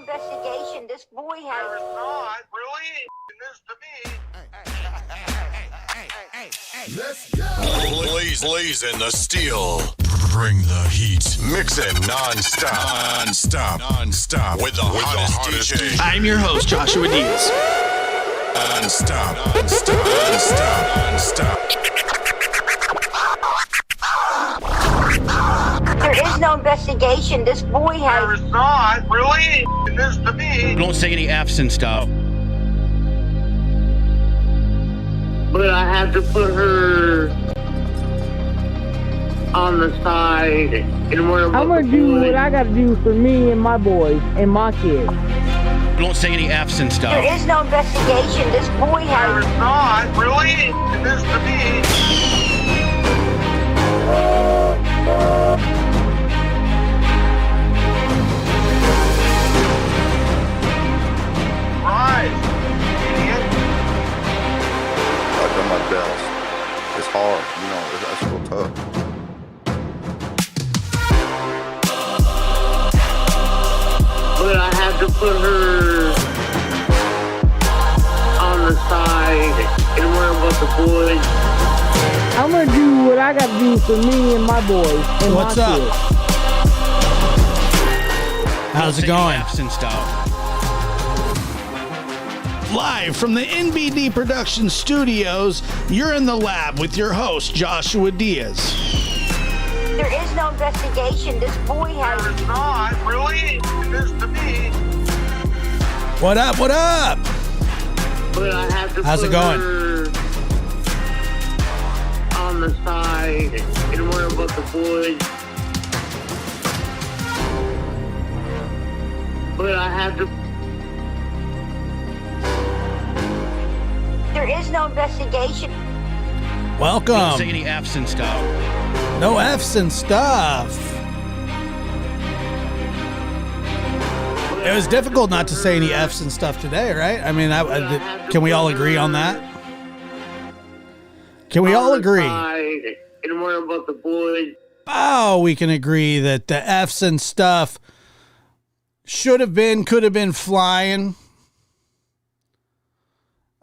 investigation. This boy has. There is not really this to me. Let's go. Blazing the steel. Bring the heat. Mix it non-stop with the hottest DJ. I'm your host, Joshua Diaz. Non-stop. There is no investigation. This boy has. There is not really this to me. Don't say any F's and stuff. But I have to put her on the side and worry about I'm gonna do what I gotta do for me and my boys and my kids. Don't say any F's and stuff. There is no investigation. This boy There has. is not really this to me. Rise, idiot. I've done my best. It's hard, that's real tough. but I have to put her on the side and worry about the boys. I'm gonna do what I gotta do for me and my boys and What's my up? kids. How's it going? F's and stuff. Live from the NBD Production Studios, you're in the lab with your host, Joshua Diaz. There is no investigation. This boy There has. is not really this to me. What up? What up? But I have to How's put it going? her on the side and worry about the boys. But I have to. There is no investigation. Don't say Welcome. any F's and stuff. No F's and stuff. It was difficult not to say any F's and stuff today, right? I mean, can we all agree on that? Can we all agree? And worry about the boys. Oh, we can agree that the F's and stuff should have been, could have been flying.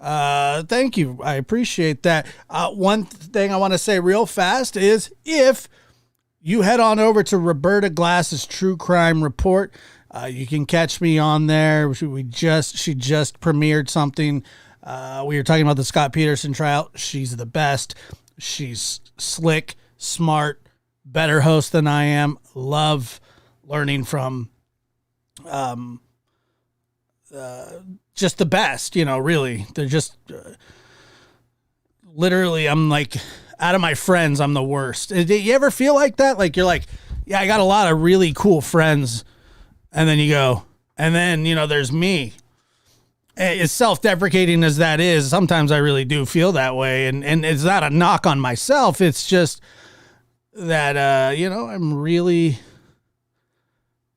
Thank you. I appreciate that. One thing I want to say real fast is if you head on over to Roberta Glass's True Crime Report, you can catch me on there. She just premiered something. We were talking about the Scott Peterson trial. She's the best. She's slick, smart, better host than I am. Love learning from, just the best, really. They're just literally, I'm like, out of my friends, I'm the worst. Do you ever feel like that? Like, you're like, yeah, I got a lot of really cool friends. And then you go, and then, there's me. As self-deprecating as that is, sometimes I really do feel that way. And it's not a knock on myself. It's just that, I'm really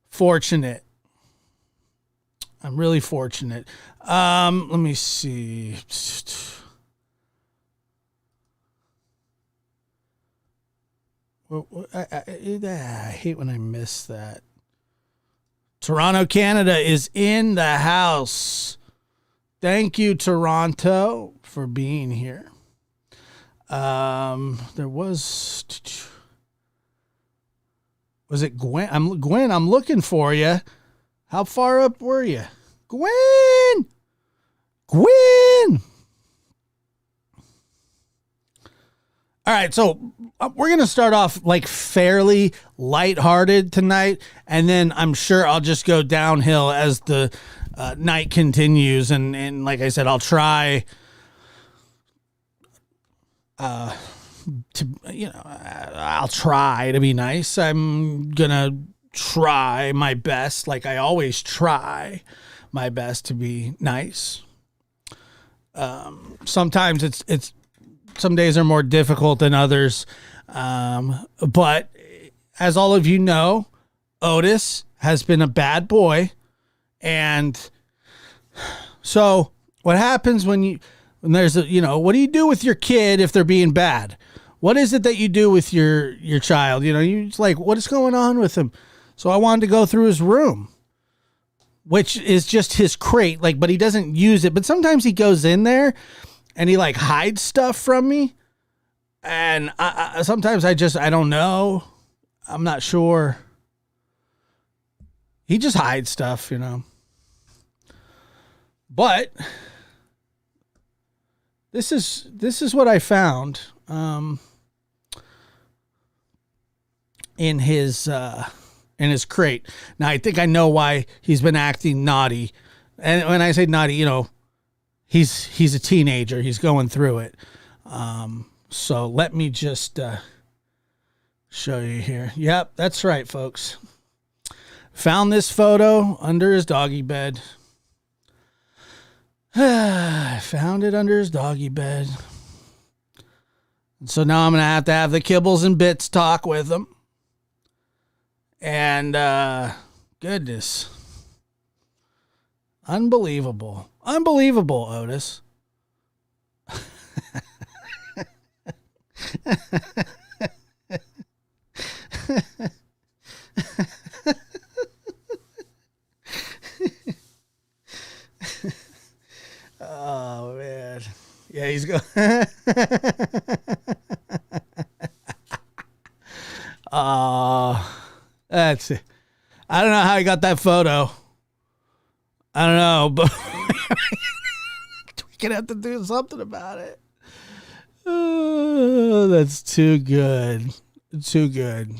fortunate. I'm really fortunate. Let me see. I hate when I miss that. Toronto, Canada is in the house. Thank you, Toronto, for being here. There was it Gwen? Gwen, I'm looking for you. How far up were you? Gwen! All right, so we're going to start off like fairly lighthearted tonight, and then I'm sure I'll just go downhill as the night continues. And like I said, I'll try I'll try to be nice. I'm going to try my best, like I always try my best to be nice. Sometimes it's some days are more difficult than others. But as all of you know, Otis has been a bad boy. And so what happens when there's what do you do with your kid if they're being bad? What is it that you do with your child? You're just like, what is going on with him? So I wanted to go through his room. which is just his crate, like, but he doesn't use it. But sometimes he goes in there and he like hides stuff from me. And sometimes I don't know. I'm not sure. He just hides stuff, you know. But this is what I found in his crate. Now I think I know why he's been acting naughty. And when I say naughty, you know, he's a teenager. He's going through it. So let me just show you here. Yep, that's right, folks. Found this photo under his doggy bed. I found it under his doggy bed. And so now I'm going to have the Kibbles and Bits talk with him. And goodness. Unbelievable. Unbelievable, Otis. Oh man, yeah, he's going. That's it. I don't know how he got that photo. I don't know, but we're gonna have to do something about it. Oh, that's too good. Too good.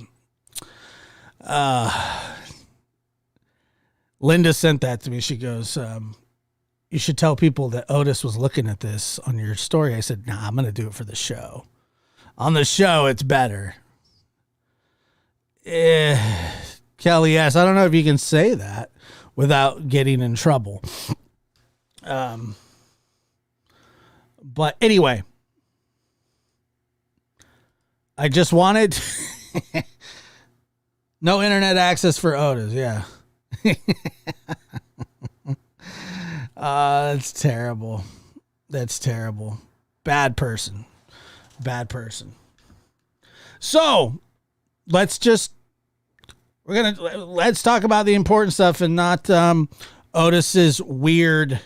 Linda sent that to me. She goes, you should tell people that Otis was looking at this on your story. I said, nah, I'm going to do it for the show. On the show, it's better. Kelly, yes. I don't know if you can say that without getting in trouble. But anyway, I just wanted no internet access for Otis. Yeah. That's terrible. That's terrible. Bad person. Bad person. So let's talk about the important stuff and not Otis's weirdness,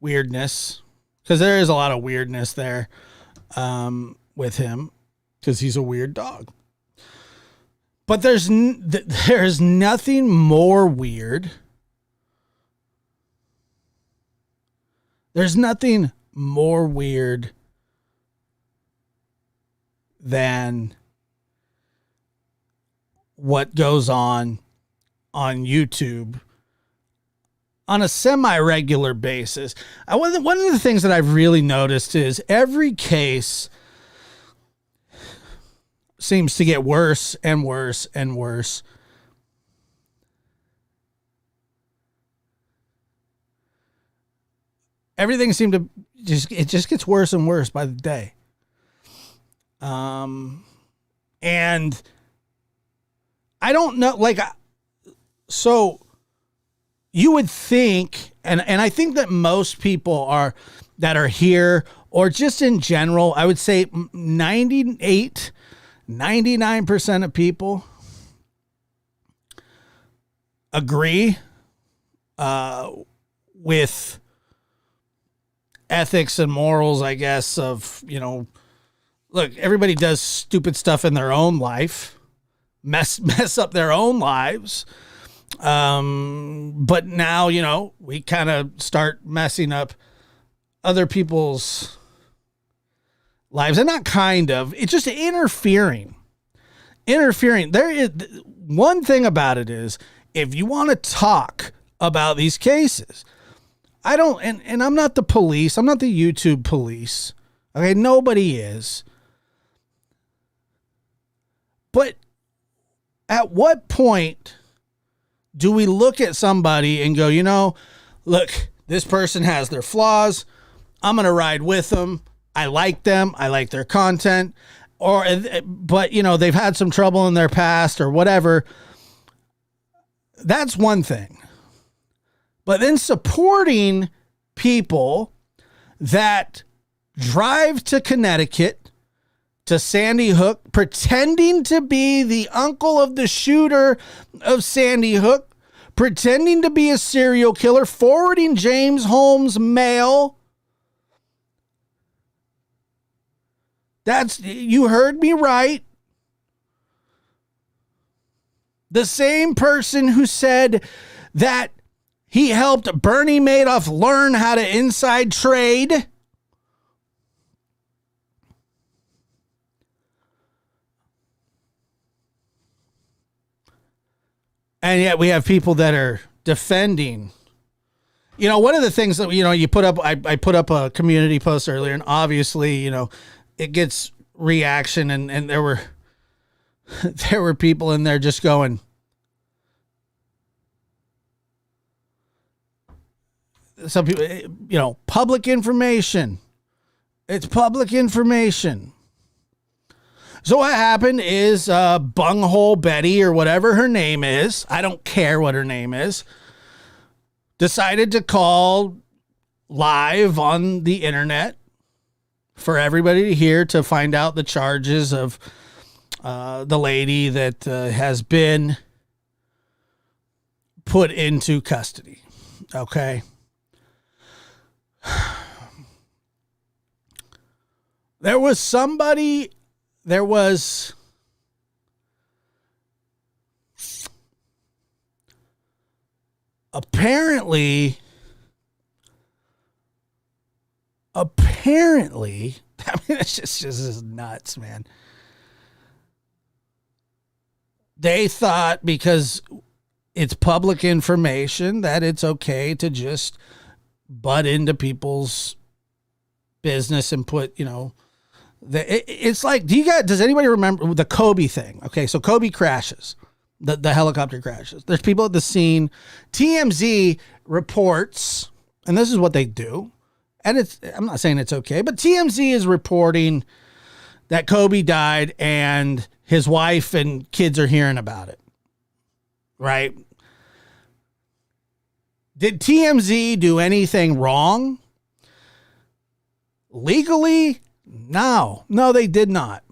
because there is a lot of weirdness there with him, because he's a weird dog. But there's nothing more weird. There's nothing more weird than what goes on YouTube on a semi-regular basis. One of the things that I've really noticed is every case seems to get worse and worse and worse. Everything seemed to just gets worse and worse by the day. And I don't know, like, so you would think, and I think that most people that are here, or just in general, I would say 99% of people agree with ethics and morals, I guess, of, you know, look, everybody does stupid stuff in their own life, mess up their own lives. But now, you know, we kind of start messing up other people's lives, and not kind of, it's just interfering. There is one thing about it is, if you want to talk about these cases, I don't, and I'm not the police. I'm not the YouTube police. Okay. Nobody is. But at what point do we look at somebody and go, you know, look, this person has their flaws. I'm going to ride with them. I like them. I like their content. But you know, they've had some trouble in their past or whatever. That's one thing. But then supporting people that drive to Connecticut, to Sandy Hook, pretending to be the uncle of the shooter of Sandy Hook, pretending to be a serial killer, forwarding James Holmes' mail. You heard me right. The same person who said that he helped Bernie Madoff learn how to inside trade. And yet we have people that are defending. You know, one of the things that, you put up, I put up a community post earlier, and obviously, it gets reaction, and there were people in there just going, some people, public information. It's public information. So what happened is Bunghole Betty, or whatever her name is, I don't care what her name is, decided to call live on the internet for everybody to hear, to find out the charges of the lady that has been put into custody. Okay. There was apparently, I mean, it's just nuts, man. They thought because it's public information that it's okay to just butt into people's business and put, it's like, does anybody remember the Kobe thing? Okay, so Kobe crashes, the helicopter crashes. There's people at the scene. TMZ reports, and this is what they do, and I'm not saying it's okay, but TMZ is reporting that Kobe died and his wife and kids are hearing about it, right? Did TMZ do anything wrong? Legally? No, they did not.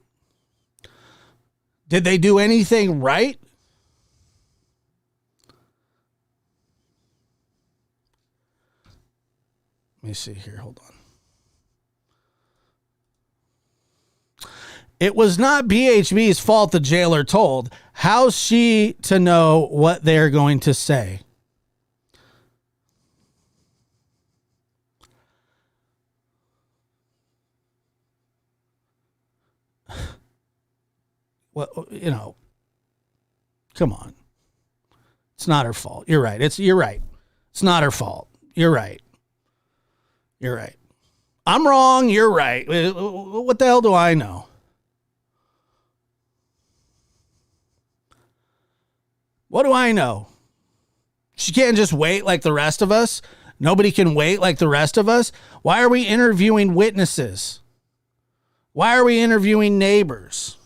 Did they do anything right? Let me see here. Hold on. It was not BHB's fault the jailer told. How's she to know what they're going to say? Well, come on. It's not her fault. You're right. You're right. It's not her fault. You're right. You're right. I'm wrong. You're right. What the hell do I know? What do I know? She can't just wait like the rest of us. Nobody can wait like the rest of us. Why are we interviewing witnesses? Why are we interviewing neighbors?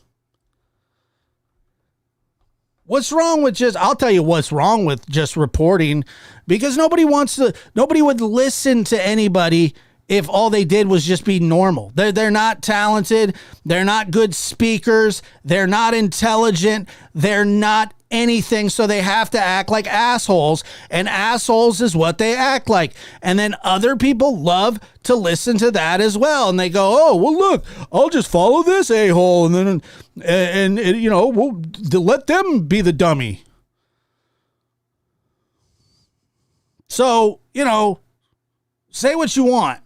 What's wrong with I'll tell you what's wrong with just reporting, because nobody would listen to anybody if all they did was just be normal. They're not talented. They're not good speakers. They're not intelligent. They're not anything. So they have to act like assholes, and assholes is what they act like. And then other people love to listen to that as well. And they go, oh, well, look, I'll just follow this a-hole. And then, we'll let them be the dummy. So, say what you want.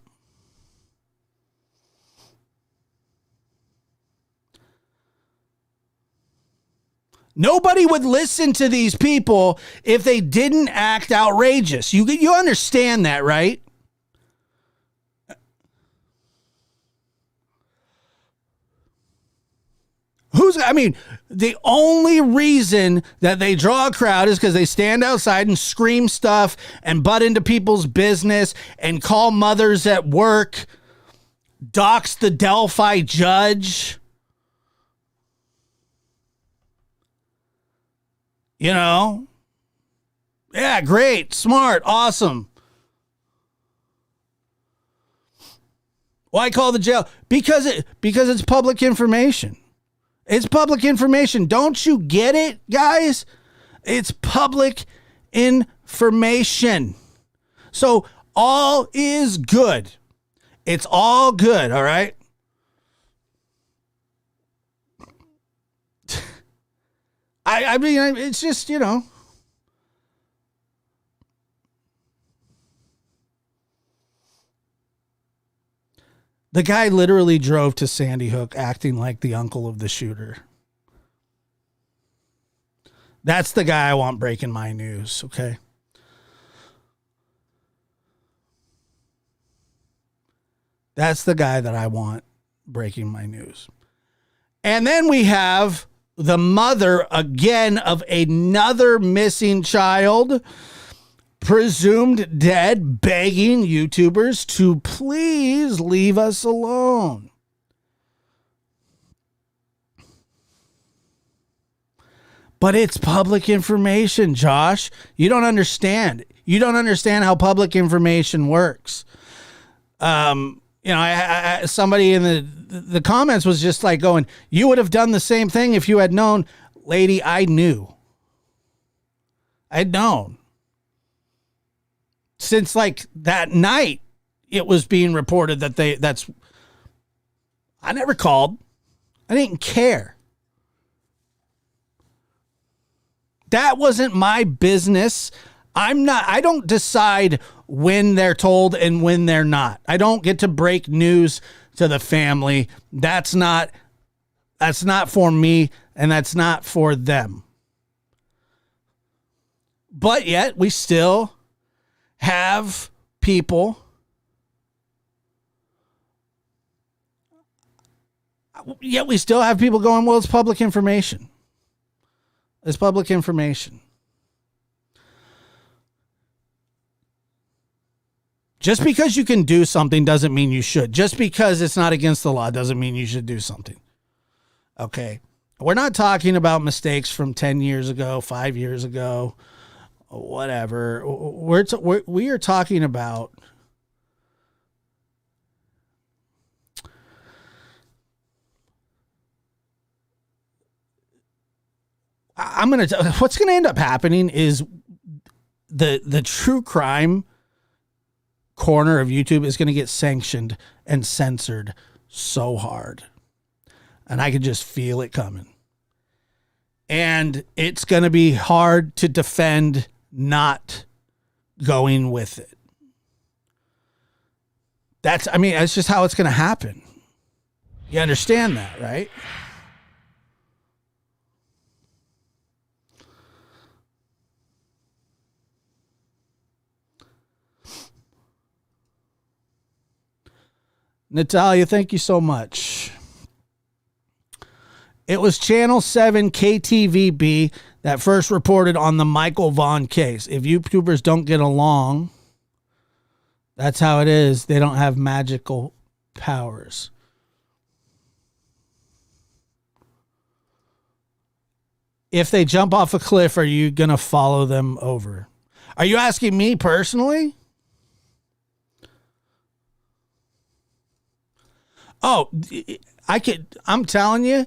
Nobody would listen to these people if they didn't act outrageous. You understand that, right? The only reason that they draw a crowd is because they stand outside and scream stuff and butt into people's business and call mothers at work, dox the Delphi judge. Yeah, great, smart, awesome. Why call the jail? Because it's public information. It's public information. Don't you get it, guys? It's public information. So all is good. It's all good, all right? I mean, it's just, you know. The guy literally drove to Sandy Hook acting like the uncle of the shooter. That's the guy I want breaking my news, okay? That's the guy that I want breaking my news. And then we have the mother again of another missing child, presumed dead, begging YouTubers to please leave us alone. But it's public information, Josh. You don't understand. You don't understand how public information works. You know, somebody in the comments was just like going, you would have done the same thing if you had known. Lady, I knew. I'd known. Since like that night, it was being reported that I never called. I didn't care. That wasn't my business. I don't decide when they're told and when they're not. I don't get to break news to the family. That's not for me, and that's not for them. But yet we still have people going, well, it's public information. It's public information. Just because you can do something doesn't mean you should. Just because it's not against the law doesn't mean you should do something. Okay. We're not talking about mistakes from 10 years ago, 5 years ago, whatever. We are talking about what's going to end up happening is the true crime corner of YouTube is going to get sanctioned and censored so hard. And I can just feel it coming. And it's going to be hard to defend not going with it. That's just how it's going to happen. You understand that, right? Natalia, thank you so much. It was Channel 7 KTVB that first reported on the Michael Vaughan case. If YouTubers don't get along, that's how it is. They don't have magical powers. If they jump off a cliff, are you going to follow them over? Are you asking me personally? Oh, I'm telling you,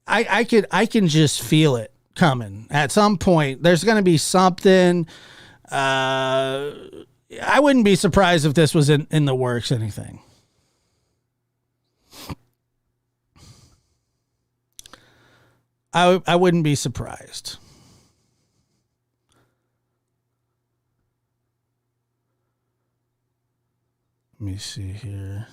I can just feel it coming. At some point, there's going to be something. I wouldn't be surprised if this was in the works, anything. I wouldn't be surprised. Let me see here.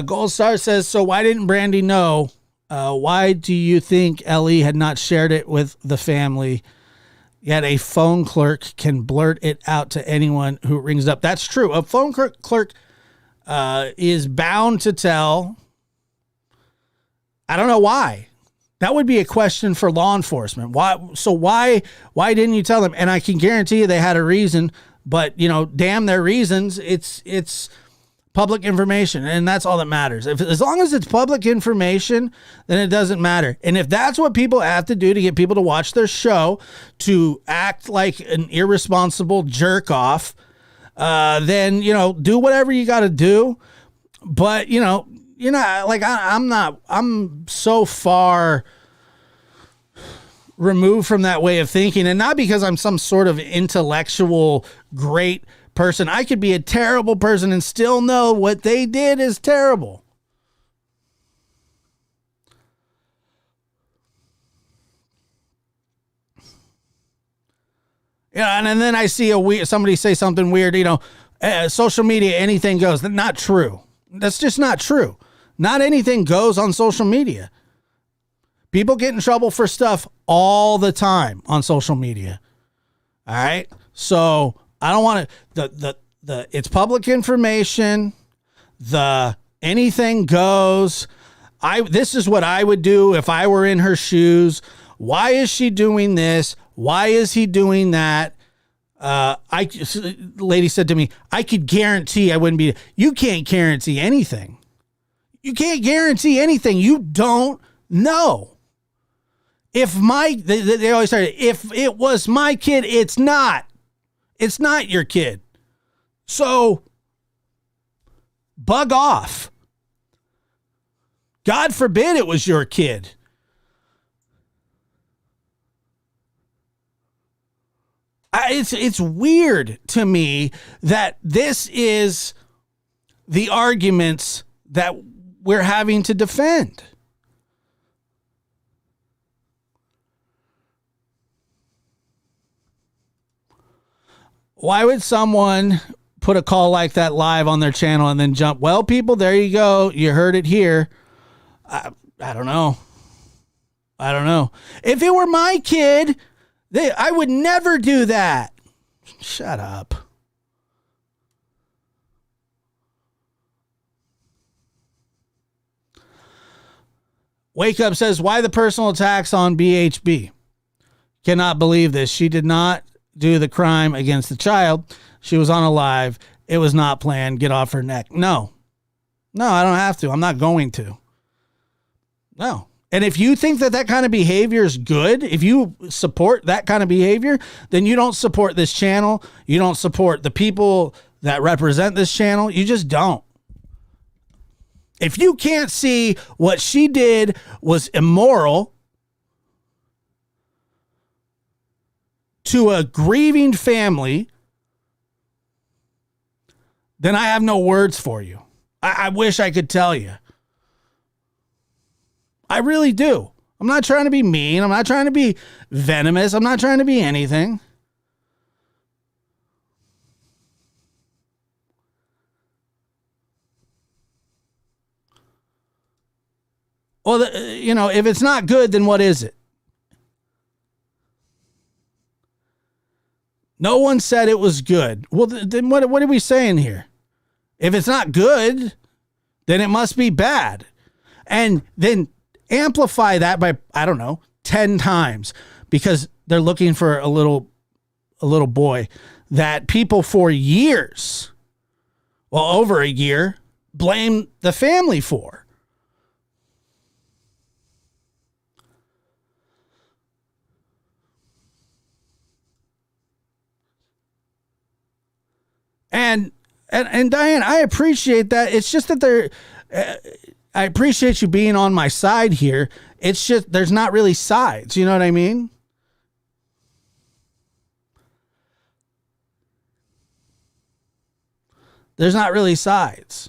Gold Star says, so why didn't Brandy know? Why do you think Ellie had not shared it with the family? Yet a phone clerk can blurt it out to anyone who rings up. That's true. A phone clerk is bound to tell. I don't know why. That would be a question for law enforcement. Why didn't you tell them? And I can guarantee you they had a reason, but damn their reasons. It's public information, and that's all that matters. As long as it's public information, then it doesn't matter. And if that's what people have to do to get people to watch their show, to act like an irresponsible jerk off, then, do whatever you got to do. But, like I'm so far removed from that way of thinking, and not because I'm some sort of intellectual great person. I could be a terrible person and still know what they did is terrible. Yeah, and then I see somebody say something weird, social media, anything goes. That's not true. That's just not true. Not anything goes on social media. People get in trouble for stuff all the time on social media. All right. So I don't want to, it's public information. Anything goes. This is what I would do if I were in her shoes. Why is she doing this? Why is he doing that? The lady said to me, I could guarantee I wouldn't be. You can't guarantee anything. You can't guarantee anything. You don't know. They always say, if it was my kid, it's not your kid. So bug off. God forbid it was your kid. It's weird to me that this is the arguments that we're having to defend. Why would someone put a call like that live on their channel and then jump? Well, people, there you go. You heard it here. I don't know. If it were my kid, I would never do that. Shut up. Wake Up says, why the personal attacks on BHB? Cannot believe this. She did not do the crime against the child. She was on a live. It was not planned. Get off her neck. No, I don't have to. I'm not going to. No. And if you think that kind of behavior is good, if you support that kind of behavior, then you don't support this channel. You don't support the people that represent this channel. You just don't. If you can't see what she did was immoral to a grieving family, then I have no words for you. I wish I could tell you. I really do. I'm not trying to be mean. I'm not trying to be venomous. I'm not trying to be anything. Well, if it's not good, then what is it? No one said it was good. Well, then what are we saying here? If it's not good, then it must be bad. And then amplify that by, 10 times, because they're looking for a little boy that people for years, over a year, blame the family for. And Diane, I appreciate that. It's just that I appreciate you being on my side here. It's just, there's not really sides. You know what I mean? There's not really sides.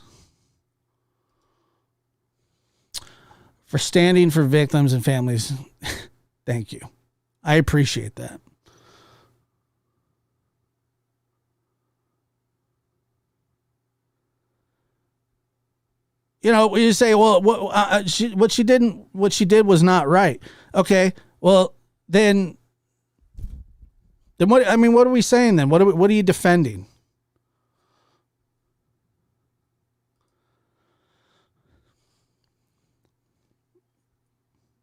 For standing for victims and families. Thank you. I appreciate that. You say, well, what she did was not right. Okay, well, then what? I mean, what are we saying then? What are you defending?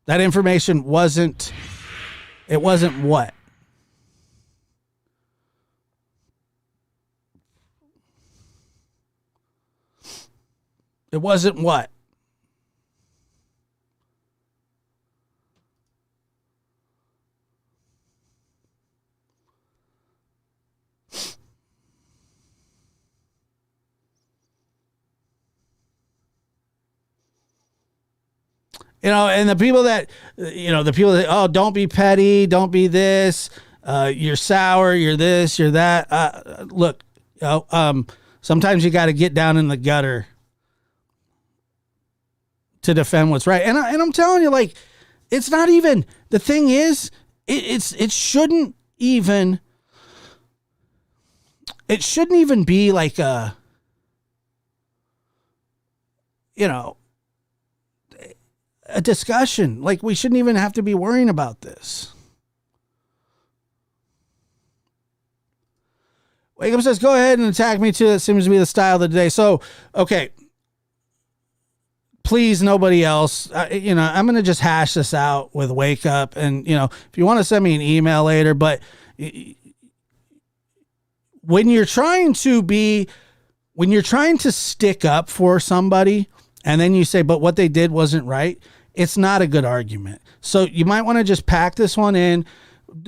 That information wasn't. It wasn't what? It wasn't what? And the people that, oh, don't be petty, don't be this, you're sour, you're this, you're that. Look, sometimes you got to get down in the gutter to defend what's right. And I'm telling you, like, it's not even, the thing is, it shouldn't even be like a discussion. Like, we shouldn't even have to be worrying about this. Wake Up says, go ahead and attack me too. That seems to be the style of the day. So, okay. Please, nobody else. I'm going to just hash this out with Wake Up. And, if you want to send me an email later, but when you're trying to stick up for somebody and then you say, but what they did wasn't right, it's not a good argument. So you might want to just pack this one in.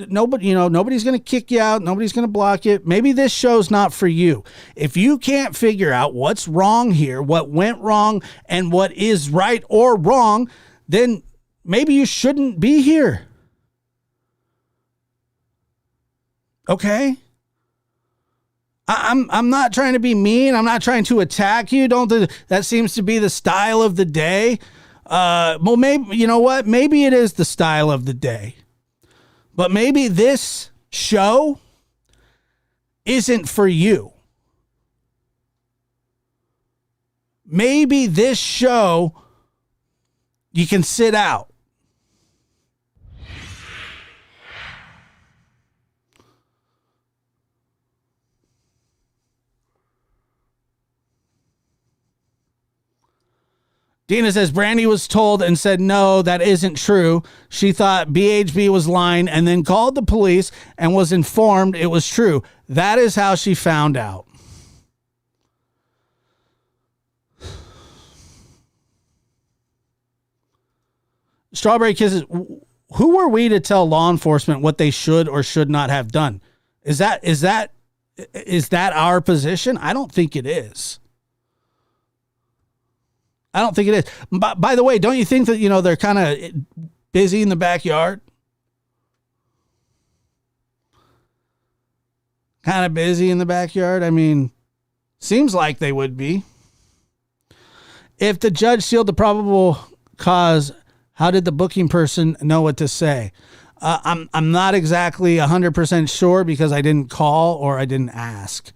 Nobody's going to kick you out. Nobody's going to block you. Maybe this show's not for you. If you can't figure out what's wrong here, what went wrong, and what is right or wrong, then maybe you shouldn't be here. Okay? I'm not trying to be mean. I'm not trying to attack you. That seems to be the style of the day. Well, maybe, you know what? Maybe it is the style of the day. But maybe this show isn't for you. Maybe this show you can sit out. Dina says, Brandy was told and said, no, that isn't true. She thought BHB was lying and then called the police and was informed it was true. That is how she found out. Strawberry Kisses, who were we to tell law enforcement what they should or should not have done? Is that our position? I don't think it is. I don't think it is. By the way, don't you think that, they're kind of busy in the backyard? Kind of busy in the backyard? I mean, seems like they would be. If the judge sealed the probable cause, how did the booking person know what to say? I'm not exactly 100% sure because I didn't call or I didn't ask.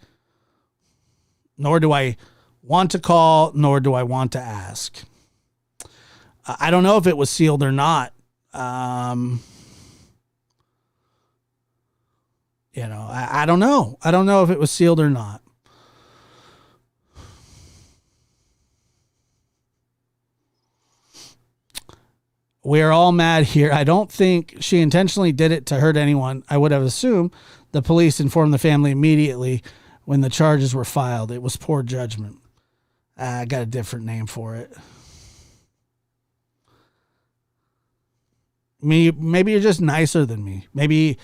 Nor do I want to call, nor do I want to ask. I don't know if it was sealed or not. I don't know. I don't know if it was sealed or not. We're all mad here. I don't think she intentionally did it to hurt anyone. I would have assumed the police informed the family immediately when the charges were filed. It was poor judgment. I got a different name for it. Maybe you're just nicer than me. Maybe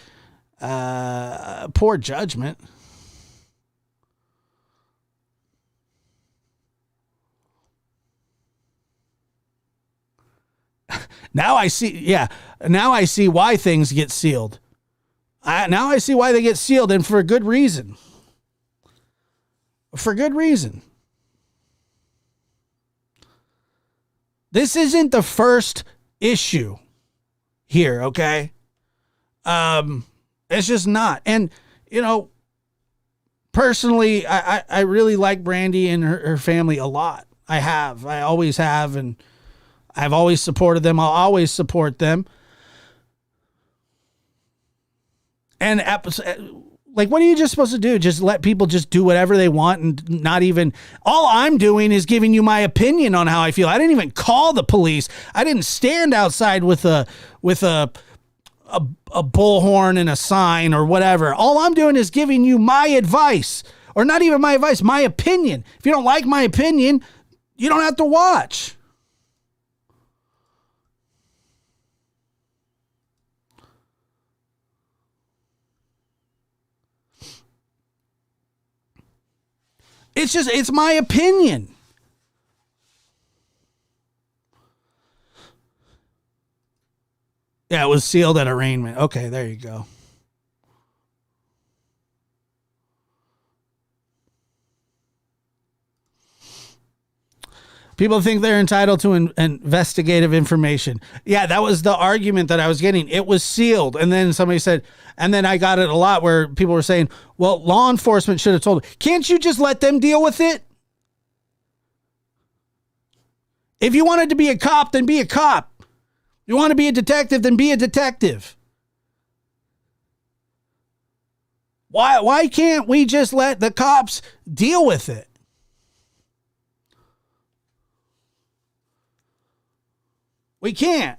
poor judgment. Now I see. Yeah. Now I see why things get sealed. Now I see why they get sealed, and for a good reason. For good reason. This isn't the first issue here, okay? It's just not. And, personally, I really like Brandy and her family a lot. I have. I always have, and I've always supported them. I'll always support them. And like, what are you just supposed to do? Just let people just do whatever they want and not even, all I'm doing is giving you my opinion on how I feel. I didn't even call the police. I didn't stand outside with a bullhorn and a sign or whatever. All I'm doing is giving you my advice, or not even my advice, my opinion. If you don't like my opinion, you don't have to watch. It's my opinion. Yeah, it was sealed at arraignment. Okay, there you go. People think they're entitled to investigative information. Yeah, that was the argument that I was getting. It was sealed. And then somebody said, and then I got it a lot where people were saying, well, law enforcement should have told. Can't you just let them deal with it? If you wanted to be a cop, then be a cop. You want to be a detective, then be a detective. Why can't we just let the cops deal with it? We can't.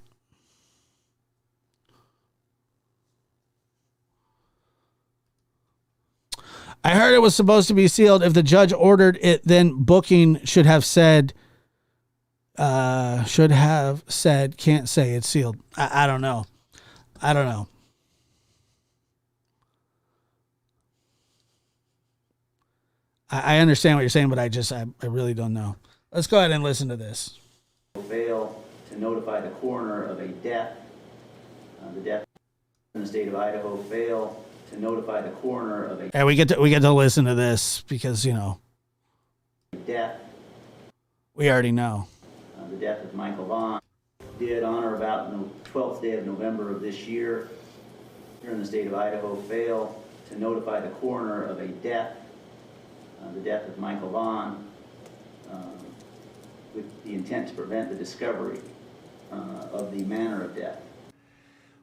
I heard it was supposed to be sealed. If the judge ordered it, then booking should have said, can't say it's sealed. I don't know. I don't know. I understand what you're saying, but I really don't know. Let's go ahead and listen to this. Fail to notify the coroner of a death. The death in the state of Idaho fail to notify the coroner of a Yeah, we get to listen to this because, you know, death. We already know. The death of Michael Vaughan did on or about the 12th day of November of this year here in the state of Idaho fail to notify the coroner of a death. The death of Michael Vaughan with the intent to prevent the discovery of the manner of death.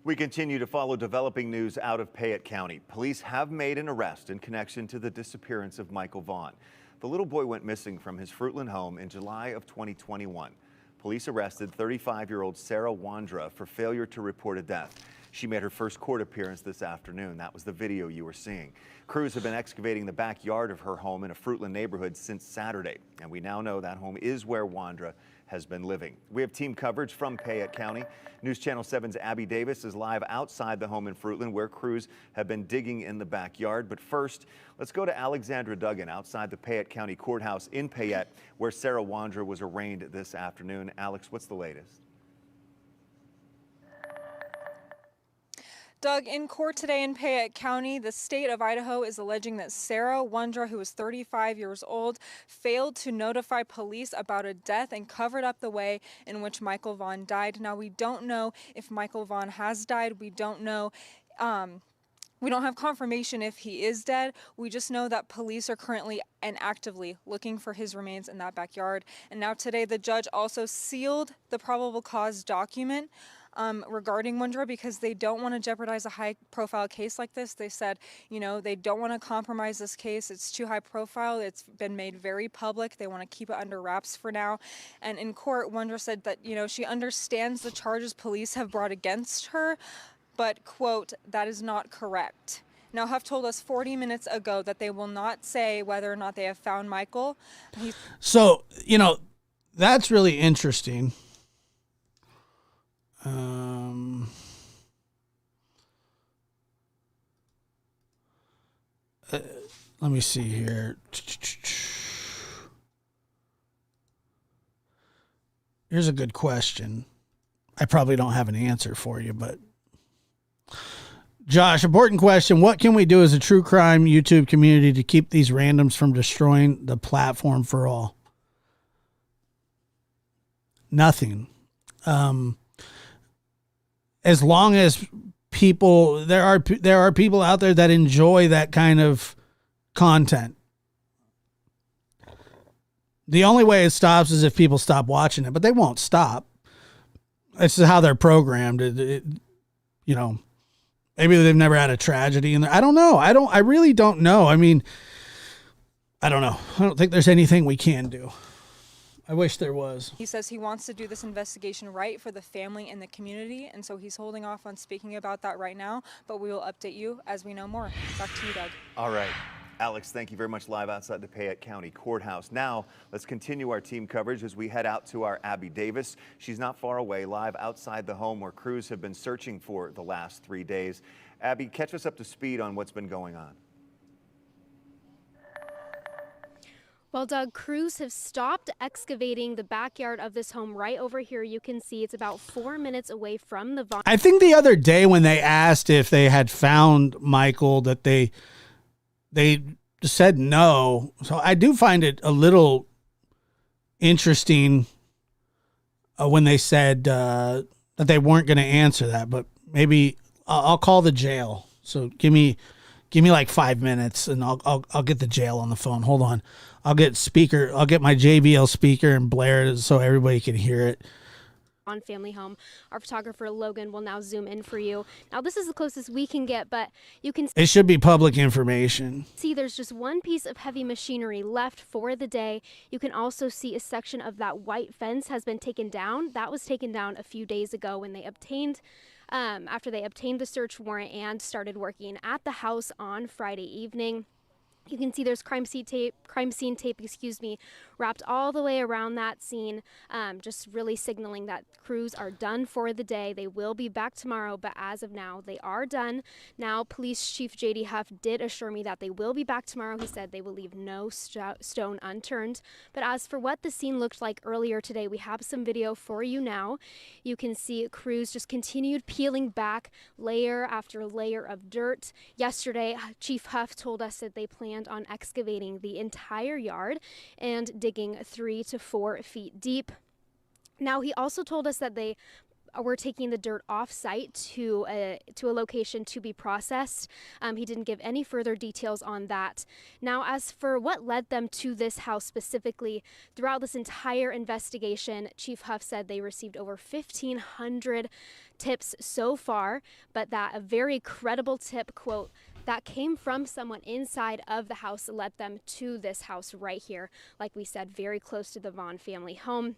We continue to follow developing news out of Payette County. Police have made an arrest in connection to the disappearance of Michael Vaughan. The little boy went missing from his Fruitland home in July of 2021. Police arrested 35-year-old Sarah Wandra for failure to report a death. She made her first court appearance this afternoon. That was the video you were seeing. Crews have been excavating the backyard of her home in a Fruitland neighborhood since Saturday, and we now know that home is where Wandra has been living. We have team coverage from Payette County. News Channel 7's Abby Davis is live outside the home in Fruitland where crews have been digging in the backyard. But first, let's go to Alexandra Duggan outside the Payette County Courthouse in Payette where Sarah Wandra was arraigned this afternoon. Alex, what's the latest? Doug, in court today in Payette County, the state of Idaho is alleging that Sarah Wandra, who is 35 years old, failed to notify police about a death and covered up the way in which Michael Vaughan died. Now, we don't know if Michael Vaughan has died. We don't know. We don't have confirmation if he is dead. We just know that police are currently and actively looking for his remains in that backyard. And now today, the judge also sealed the probable cause document regarding Wandra because they don't want to jeopardize a high-profile case like this. They said, you know, they don't want to compromise this case. It's too high profile. It's been made very public. They want to keep it under wraps for now. And in court, Wandra said that, you know, she understands the charges police have brought against her, but, quote, that is not correct. Now, Huff told us 40 minutes ago that they will not say whether or not they have found Michael. So, you know, that's really interesting. Let me see here. Here's a good question. I probably don't have an answer for you, but Josh, important question. What can we do as a true crime YouTube community to keep these randoms from destroying the platform for all? Nothing. As long as people, there are people out there that enjoy that kind of content. The only way it stops is if people stop watching it, but they won't stop. It's how they're programmed. You know, maybe they've never had a tragedy in there. I don't know. I really don't know. I mean, I don't know. I don't think there's anything we can do. I wish there was. He says he wants to do this investigation right for the family and the community, and so he's holding off on speaking about that right now, but we will update you as we know more. Back to you, Doug. All right. Alex, thank you very much live outside the Payette County Courthouse. Now, let's continue our team coverage as we head out to our Abby Davis. She's not far away, live outside the home where crews have been searching for the last 3 days. Abby, catch us up to speed on what's been going on. Well, Doug, crews have stopped excavating the backyard of this home right over here. You can see it's about 4 minutes away from the Vaughan. I think the other day when they asked if they had found Michael, that they said no. So I do find it a little interesting when they said that they weren't going to answer that, but maybe I'll call the jail. So give me like 5 minutes and I'll get the jail on the phone. Hold on. I'll get my JBL speaker and blare it so everybody can hear it. On family home. Our photographer Logan will now zoom in for you. Now this is the closest we can get, but you can It should be public information. see there's just one piece of heavy machinery left for the day. You can also see a section of that white fence has been taken down. That was taken down a few days ago when they obtained after they obtained the search warrant and started working at the house on Friday evening. You can see there's crime scene tape, wrapped all the way around that scene, just really signaling that crews are done for the day. They will be back tomorrow, but as of now, they are done. Now, Police Chief J.D. Huff did assure me that they will be back tomorrow. He said they will leave no stone unturned. But as for what the scene looked like earlier today, we have some video for you now. You can see crews just continued peeling back layer after layer of dirt. Yesterday, Chief Huff told us that they planned on excavating the entire yard and digging 3 to 4 feet deep. Now, he also told us that they were taking the dirt off-site to a location to be processed. He didn't give any further details on that. Now, as for what led them to this house specifically, throughout this entire investigation, Chief Huff said they received over 1,500 tips so far, but that a very credible tip, quote, that came from someone inside of the house led them to this house right here. Like we said, very close to the Vaughan family home.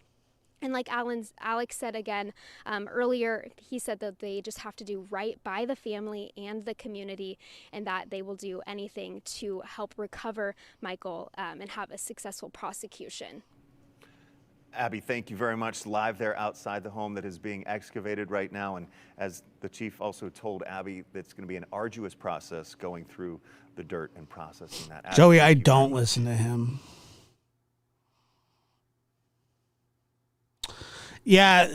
And like Alex said again earlier, he said that they just have to do right by the family and the community, and that they will do anything to help recover Michael and have a successful prosecution. Abby, thank you very much. Live there outside the home that is being excavated right now. And as the chief also told Abby, it's going to be an arduous process going through the dirt and processing that. Abby, Joey, I don't listen to him. Yeah,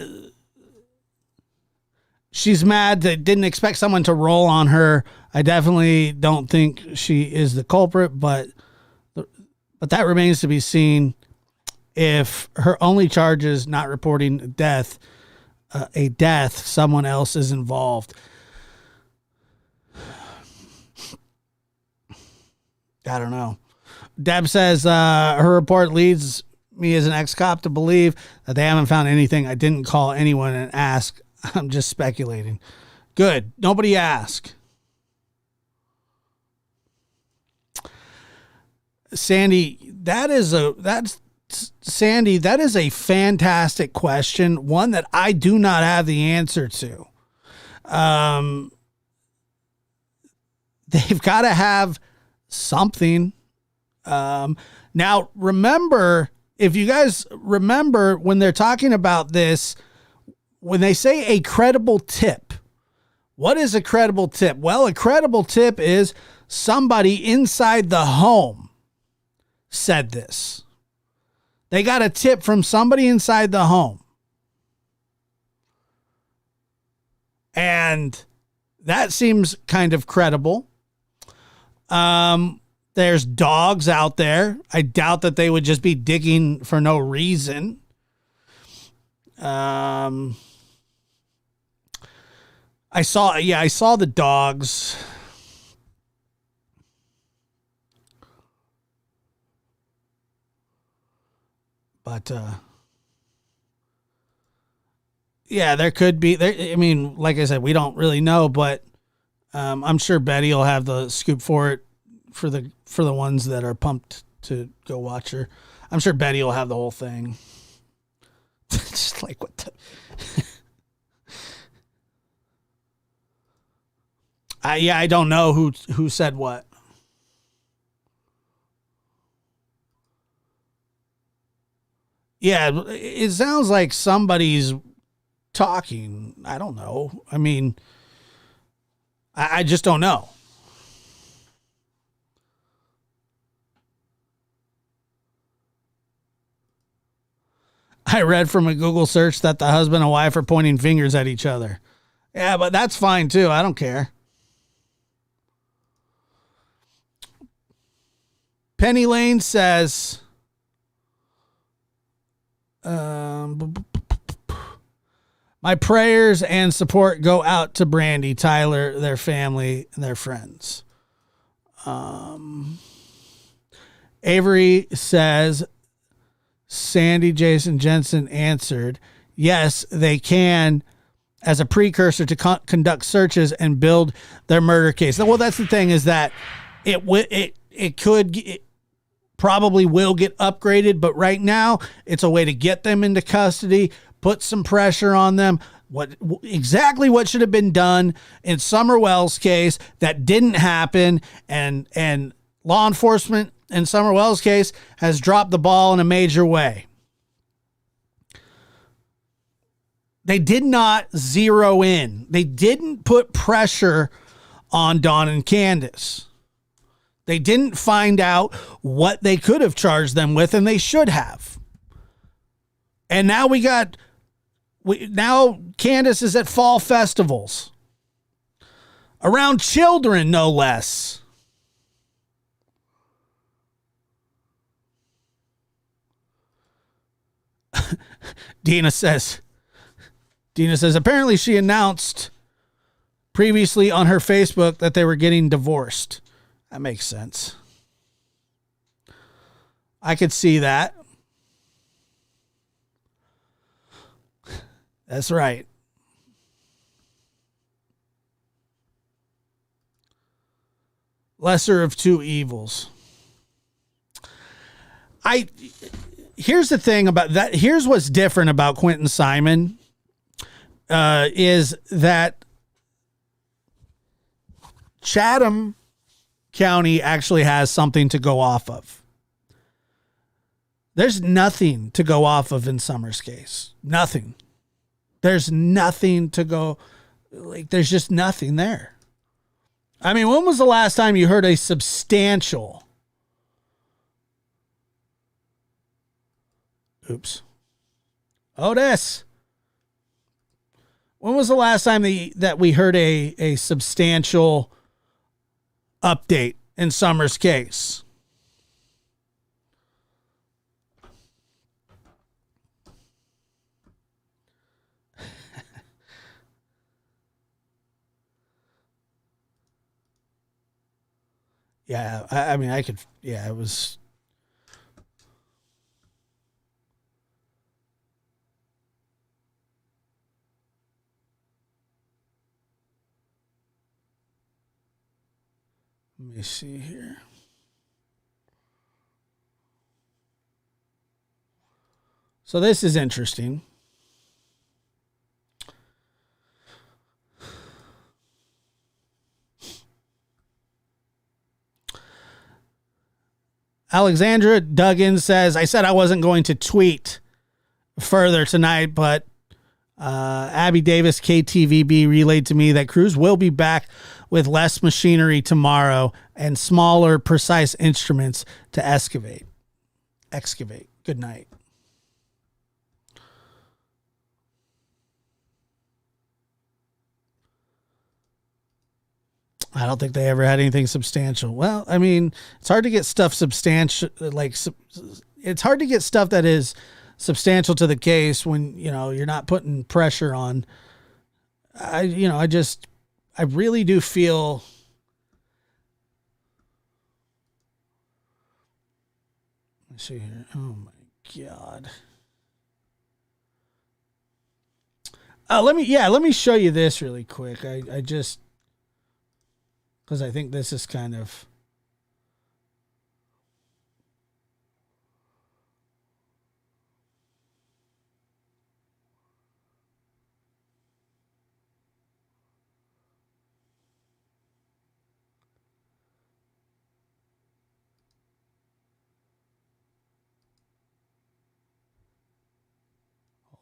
she's mad that didn't expect someone to roll on her. I definitely don't think she is the culprit, but that remains to be seen. If her only charge is not reporting a death, someone else is involved. I don't know. Deb says her report leads me as an ex-cop to believe that they haven't found anything. I didn't call anyone and ask. I'm just speculating. Good. Nobody ask. Sandy, that is a fantastic question, one that I do not have the answer to. They've got to have something. Now, remember, if you guys remember when they're talking about this, when they say a credible tip, what is a credible tip? Well, a credible tip is somebody inside the home said this. They got a tip from somebody inside the home. And that seems kind of credible. There's dogs out there. I doubt that they would just be digging for no reason. I saw the dogs. But, yeah, there could be. I mean, like I said, we don't really know, but I'm sure Betty will have the scoop for it for the ones that are pumped to go watch her. I'm sure Betty will have the whole thing. Just like what the... I don't know who said what. Yeah, it sounds like somebody's talking. I don't know. I mean, I just don't know. I read from a Google search that the husband and wife are pointing fingers at each other. Yeah, but that's fine too. I don't care. Penny Lane says, my prayers and support go out to Brandy, Tyler, their family, and their friends. Avery says, Sandy Jason Jensen answered, yes, they can as a precursor to conduct searches and build their murder case. Well, that's the thing, is that it probably will get upgraded, but right now it's a way to get them into custody, put some pressure on them. Exactly what should have been done in Summer Wells' case that didn't happen, and law enforcement in Summer Wells' case has dropped the ball in a major way. They did not zero in. They didn't put pressure on Dawn and Candace. They didn't find out what they could have charged them with, and they should have. And now now Candace is at fall festivals. Around children, no less. Dina says, apparently she announced previously on her Facebook that they were getting divorced. That makes sense. I could see that. That's right. Lesser of two evils. Here's the thing about that. Here's what's different about Quentin Simon, is that Chatham County actually has something to go off of. There's nothing to go off of in Summer's case. Nothing. There's nothing to go, there's just nothing there. I mean, when was the last time you heard a substantial, Otis, when was the last time that we heard a substantial update in Summer's case? Yeah, I mean, it was. Let me see here. So this is interesting. Alexandra Duggan says, I said I wasn't going to tweet further tonight, but Abby Davis, KTVB, relayed to me that crews will be back with less machinery tomorrow and smaller, precise instruments to excavate. Good night. I don't think they ever had anything substantial. Well, I mean, it's hard to get stuff substantial, it's hard to get stuff that is substantial to the case when, you're not putting pressure on. I really do feel let's see here. Oh my God. Let me show you this really quick. Because I think this is kind of.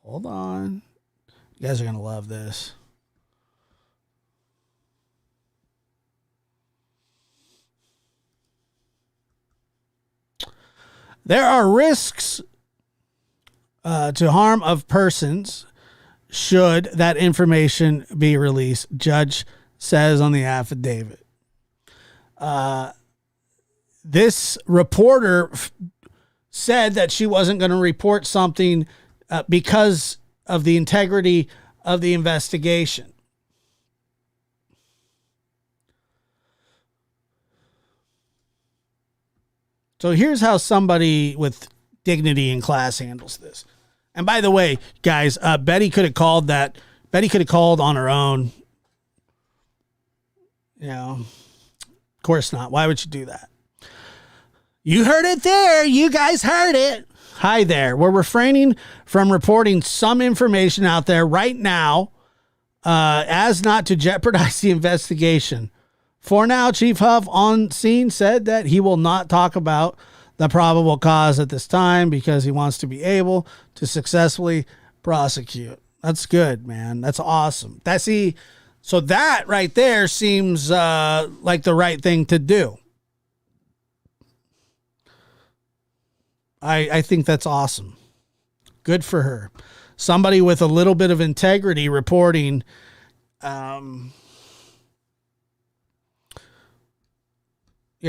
Hold on. You guys are going to love this. There are risks to harm of persons should that information be released, judge says on the affidavit. This reporter said that she wasn't going to report something because of the integrity of the investigation. So here's how somebody with dignity and class handles this. And by the way, guys, Betty could have called that. Betty could have called on her own. You know, of course not. Why would you do that? You heard it there. You guys heard it. Hi there. We're refraining from reporting some information out there right now as not to jeopardize the investigation. For now, Chief Huff on scene said that he will not talk about the probable cause at this time because he wants to be able to successfully prosecute. That's good, man. That's awesome. So that right there seems like the right thing to do. I think that's awesome. Good for her. Somebody with a little bit of integrity reporting. We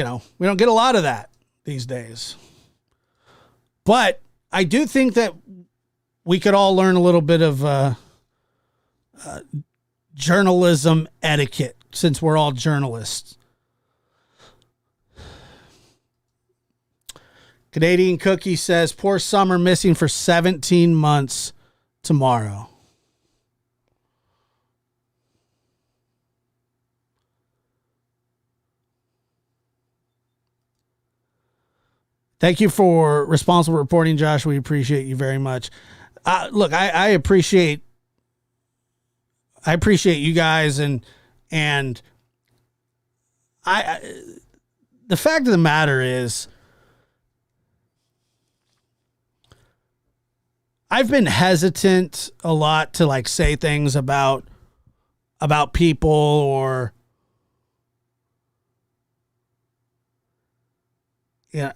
don't get a lot of that these days. But I do think that we could all learn a little bit of journalism etiquette since we're all journalists. Canadian Cookie says, poor Summer missing for 17 months tomorrow. Thank you for responsible reporting, Josh. We appreciate you very much. Look, I appreciate you guys and the fact of the matter is I've been hesitant a lot to say things about people or I'm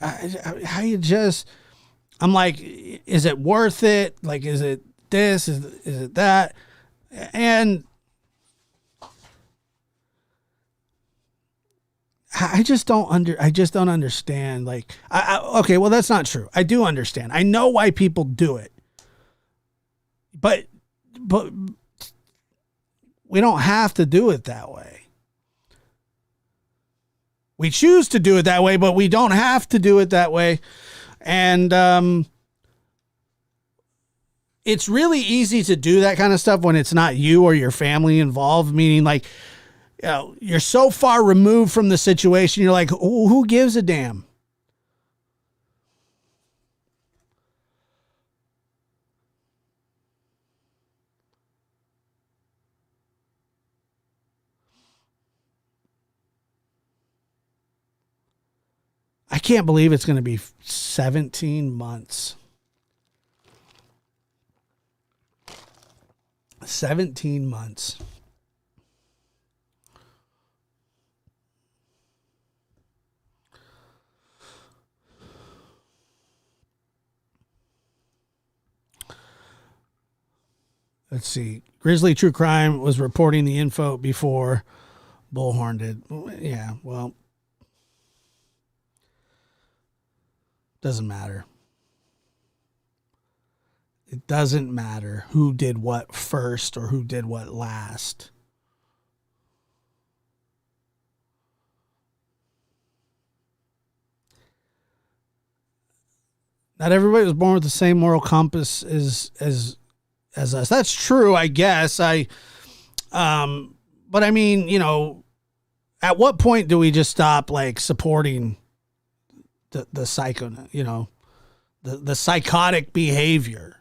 like, is it worth it? Is it this? Is it that? And I just don't understand. Okay, well, that's not true. I do understand. I know why people do it, but we don't have to do it that way. We choose to do it that way, but we don't have to do it that way. And it's really easy to do that kind of stuff when it's not you or your family involved, meaning you're so far removed from the situation. You're like, who gives a damn? I can't believe it's going to be 17 months. 17 months. Let's see. Grizzly True Crime was reporting the info before Bullhorn did. Yeah, well, doesn't matter. It doesn't matter who did what first or who did what last. Not everybody was born with the same moral compass as us. That's true, I guess. But I mean, at what point do we just stop supporting the psycho, the psychotic behavior?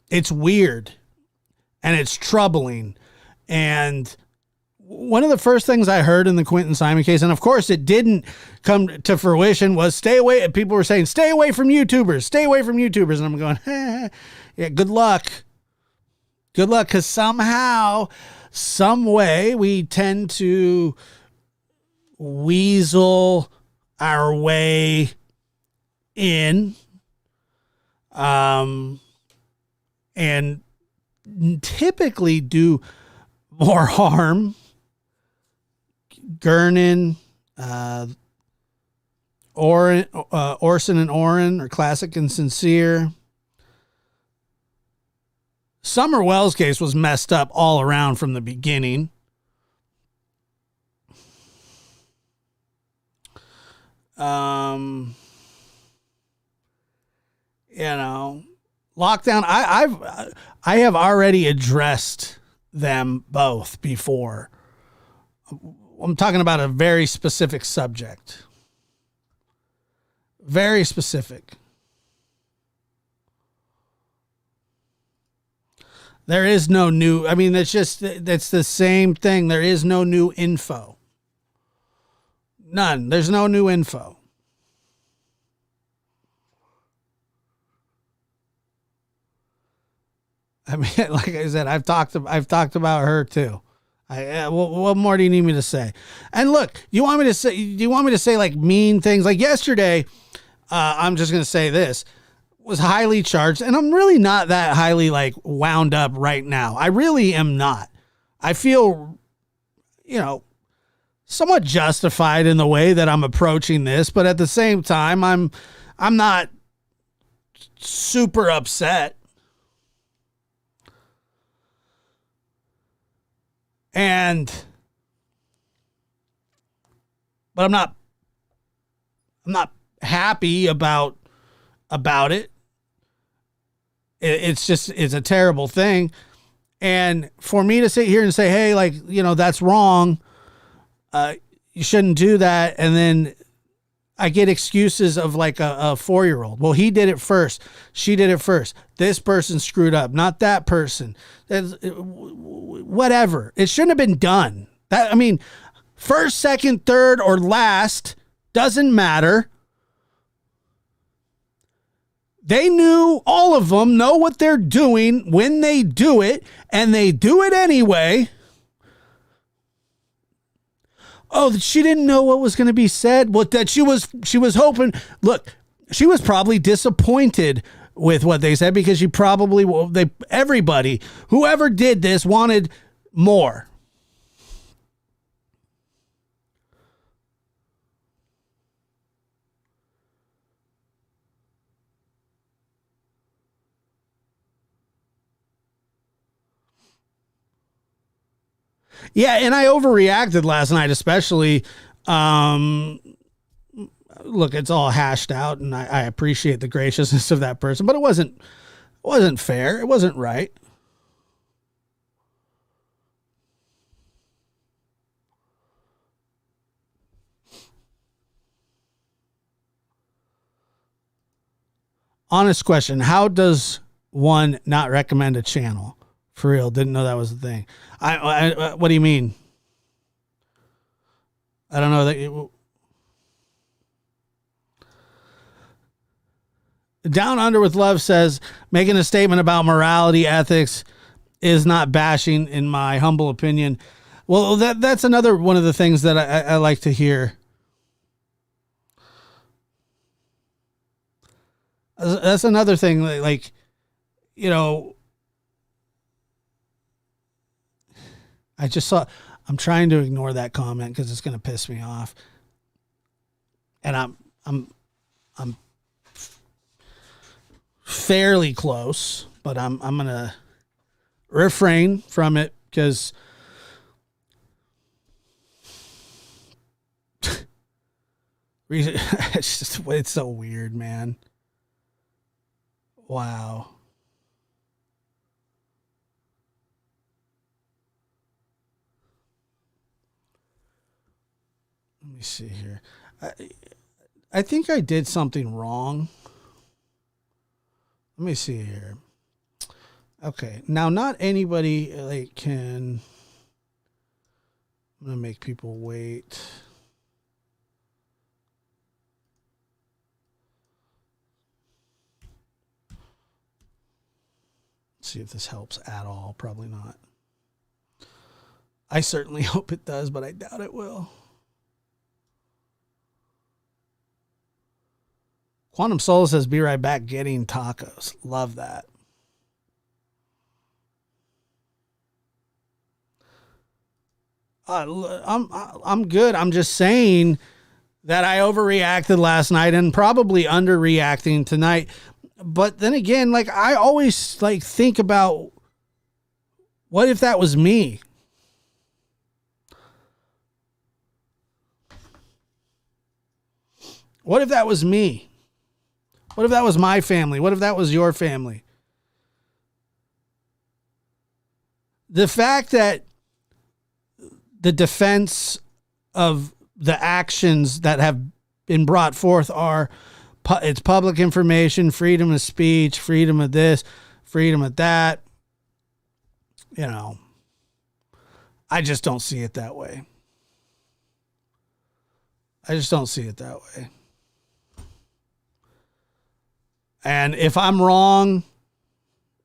It's weird and it's troubling. And one of the first things I heard in the Quentin Simon case, and of course it didn't come to fruition, was stay away. And people were saying, stay away from YouTubers, stay away from YouTubers. And I'm going, yeah, good luck. Good luck. Cause somehow, some way we tend to weasel our way in and typically do more harm. Gernon, Orson and Oren are classic and sincere. Summer Wells case was messed up all around from the beginning. Lockdown. I have already addressed them both before. I'm talking about a very specific subject. Very specific. There is no new, that's the same thing. There is no new info. None. There's no new info. Like I said, I've talked about her too. What more do you need me to say? And look, do you want me to say like mean things? Like yesterday, I'm just going to say this, was highly charged, and I'm really not that highly like wound up right now. I really am not. I feel, somewhat justified in the way that I'm approaching this, but at the same time, I'm not super upset. But I'm not happy about it. It's a terrible thing. And for me to sit here and say, hey, like, that's wrong. You shouldn't do that. And then I get excuses of like a 4-year-old. Well, he did it first. She did it first. This person screwed up, not that person. Whatever. It shouldn't have been done. First, second, third, or last doesn't matter. They knew, all of them know what they're doing when they do it, and they do it anyway. Oh, she didn't know what was going to be said. Well, that she was hoping. Look, she was probably disappointed with what they said because everybody, whoever did this, wanted more. Yeah, and I overreacted last night, especially. Look, it's all hashed out, and I appreciate the graciousness of that person, but it wasn't fair. It wasn't right. Honest question: how does one not recommend a channel? For real, didn't know that was the thing. What do you mean? I don't know that. Down Under with Love says making a statement about morality, ethics is not bashing, in my humble opinion. Well, that's another one of the things that I like to hear. That's another thing, like, I just saw, I'm trying to ignore that comment because it's going to piss me off. And I'm fairly close, but I'm going to refrain from it because it's so weird, man. Wow. Let me see here. I think I did something wrong. Let me see here. Okay. Now, not anybody can. I'm going to make people wait. Let's see if this helps at all. Probably not. I certainly hope it does, but I doubt it will. Quantum Soul says, be right back getting tacos. Love that. I'm good. I'm just saying that I overreacted last night and probably underreacting tonight. But then again, like I always like think about what if that was me? What if that was me? What if that was my family? What if that was your family? The fact that the defense of the actions that have been brought forth are it's public information, freedom of speech, freedom of this, freedom of that. You know, I just don't see it that way. I just don't see it that way. And if I'm wrong,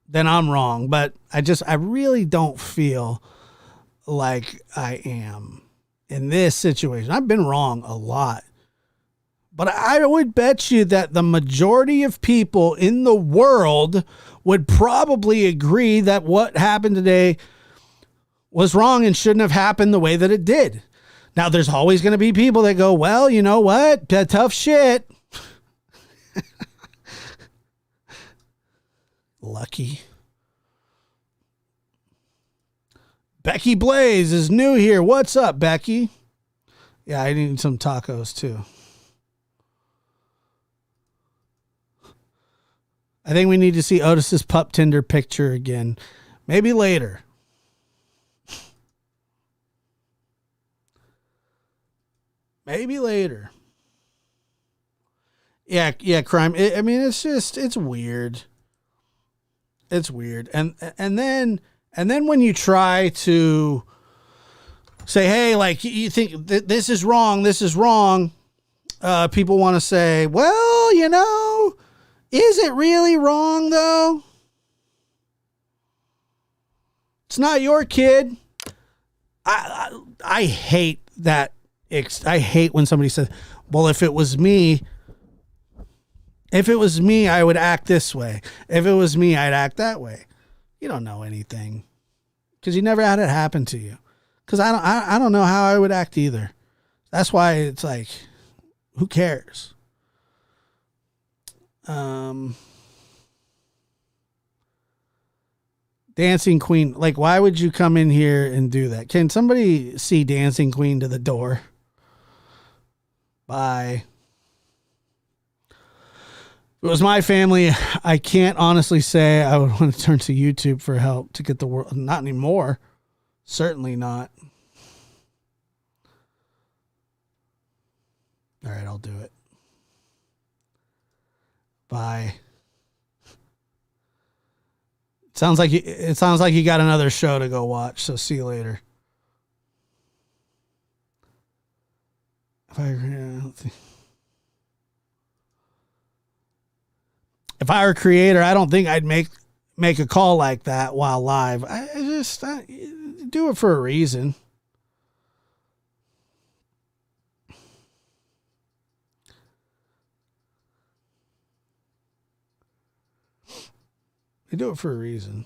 then I'm wrong. But I really don't feel like I am in this situation. I've been wrong a lot. But I would bet you that the majority of people in the world would probably agree that what happened today was wrong and shouldn't have happened the way that it did. Now, there's always going to be people that go, well, you know what? Tough shit. Lucky. Becky Blaze is new here. What's up, Becky? Yeah, I need some tacos too. I think we need to see Otis's pup Tinder picture again. Maybe later. Maybe later. Yeah, crime. I mean, it's weird. It's weird. And then when you try to say, hey, like you think this is wrong, people want to say, well, you know, is it really wrong though? It's not your kid. I hate that. I hate when somebody says, well, if it was me, I would act this way. If it was me, I'd act that way. You don't know anything because you never had it happen to you. Because I don't know how I would act either. That's why it's like, who cares? Dancing Queen, like, why would you come in here and do that? Can somebody see Dancing Queen to the door? Bye. If it was my family, I can't honestly say I would want to turn to YouTube for help to get the world. Not anymore. Certainly not. All right, I'll do it. Bye. It sounds like you got another show to go watch, so see you later. If I were a creator, I don't think I'd make a call like that while live. I do it for a reason. I do it for a reason.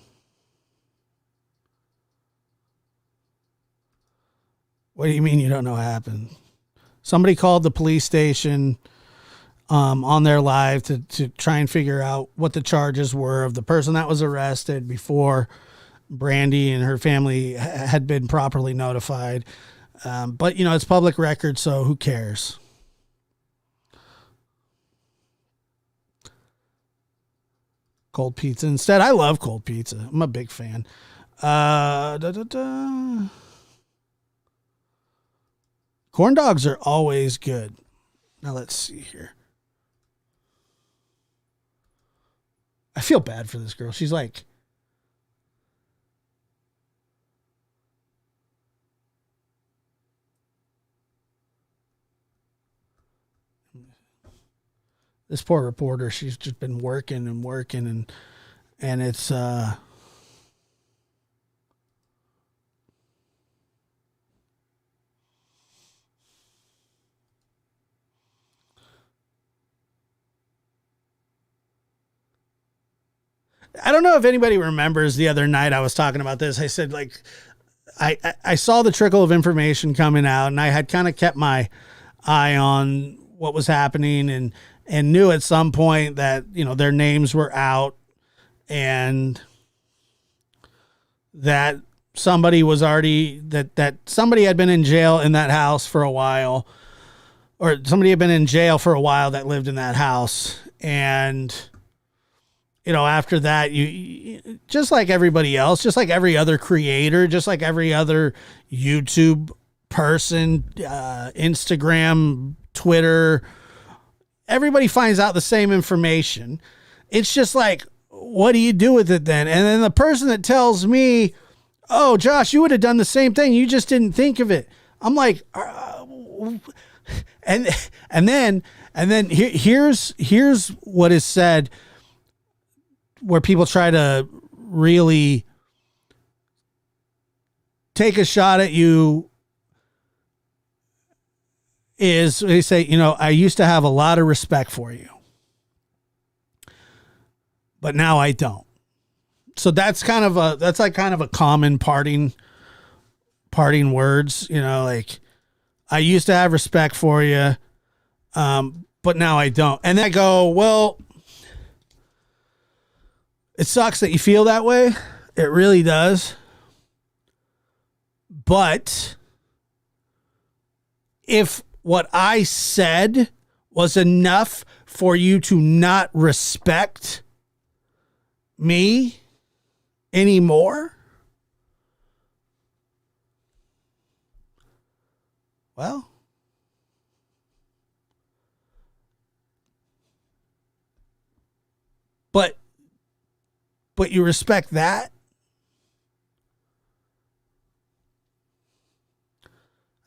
What do you mean you don't know what happened? Somebody called the police station on their live to try and figure out what the charges were of the person that was arrested before Brandy and her family had been properly notified. But, you know, it's public record, so who cares? Cold pizza instead. I love cold pizza. I'm a big fan. Corn dogs are always good. Now let's see here. I feel bad for this girl. She's like, this poor reporter, she's just been working and it's I don't know if anybody remembers the other night I was talking about this. I said, like, I saw the trickle of information coming out, and I had kind of kept my eye on what was happening and knew at some point that, you know, their names were out and that somebody was already, that somebody had been in jail in that house for a while, or somebody had been in jail for a while that lived in that house. And, you know, after that, you just like everybody else, just like every other creator, just like every other YouTube person, Instagram, Twitter, everybody finds out the same information. It's just like, what do you do with it then? And then the person that tells me, oh, Josh, you would have done the same thing, you just didn't think of it. I'm like, and then here's what is said, where people try to really take a shot at you, is they say, you know, I used to have a lot of respect for you, but now I don't. So that's kind of a common parting words, you know, like, I used to have respect for you, but now I don't. And then I go, well, it sucks that you feel that way. It really does. But if what I said was enough for you to not respect me anymore, well, but you respect that?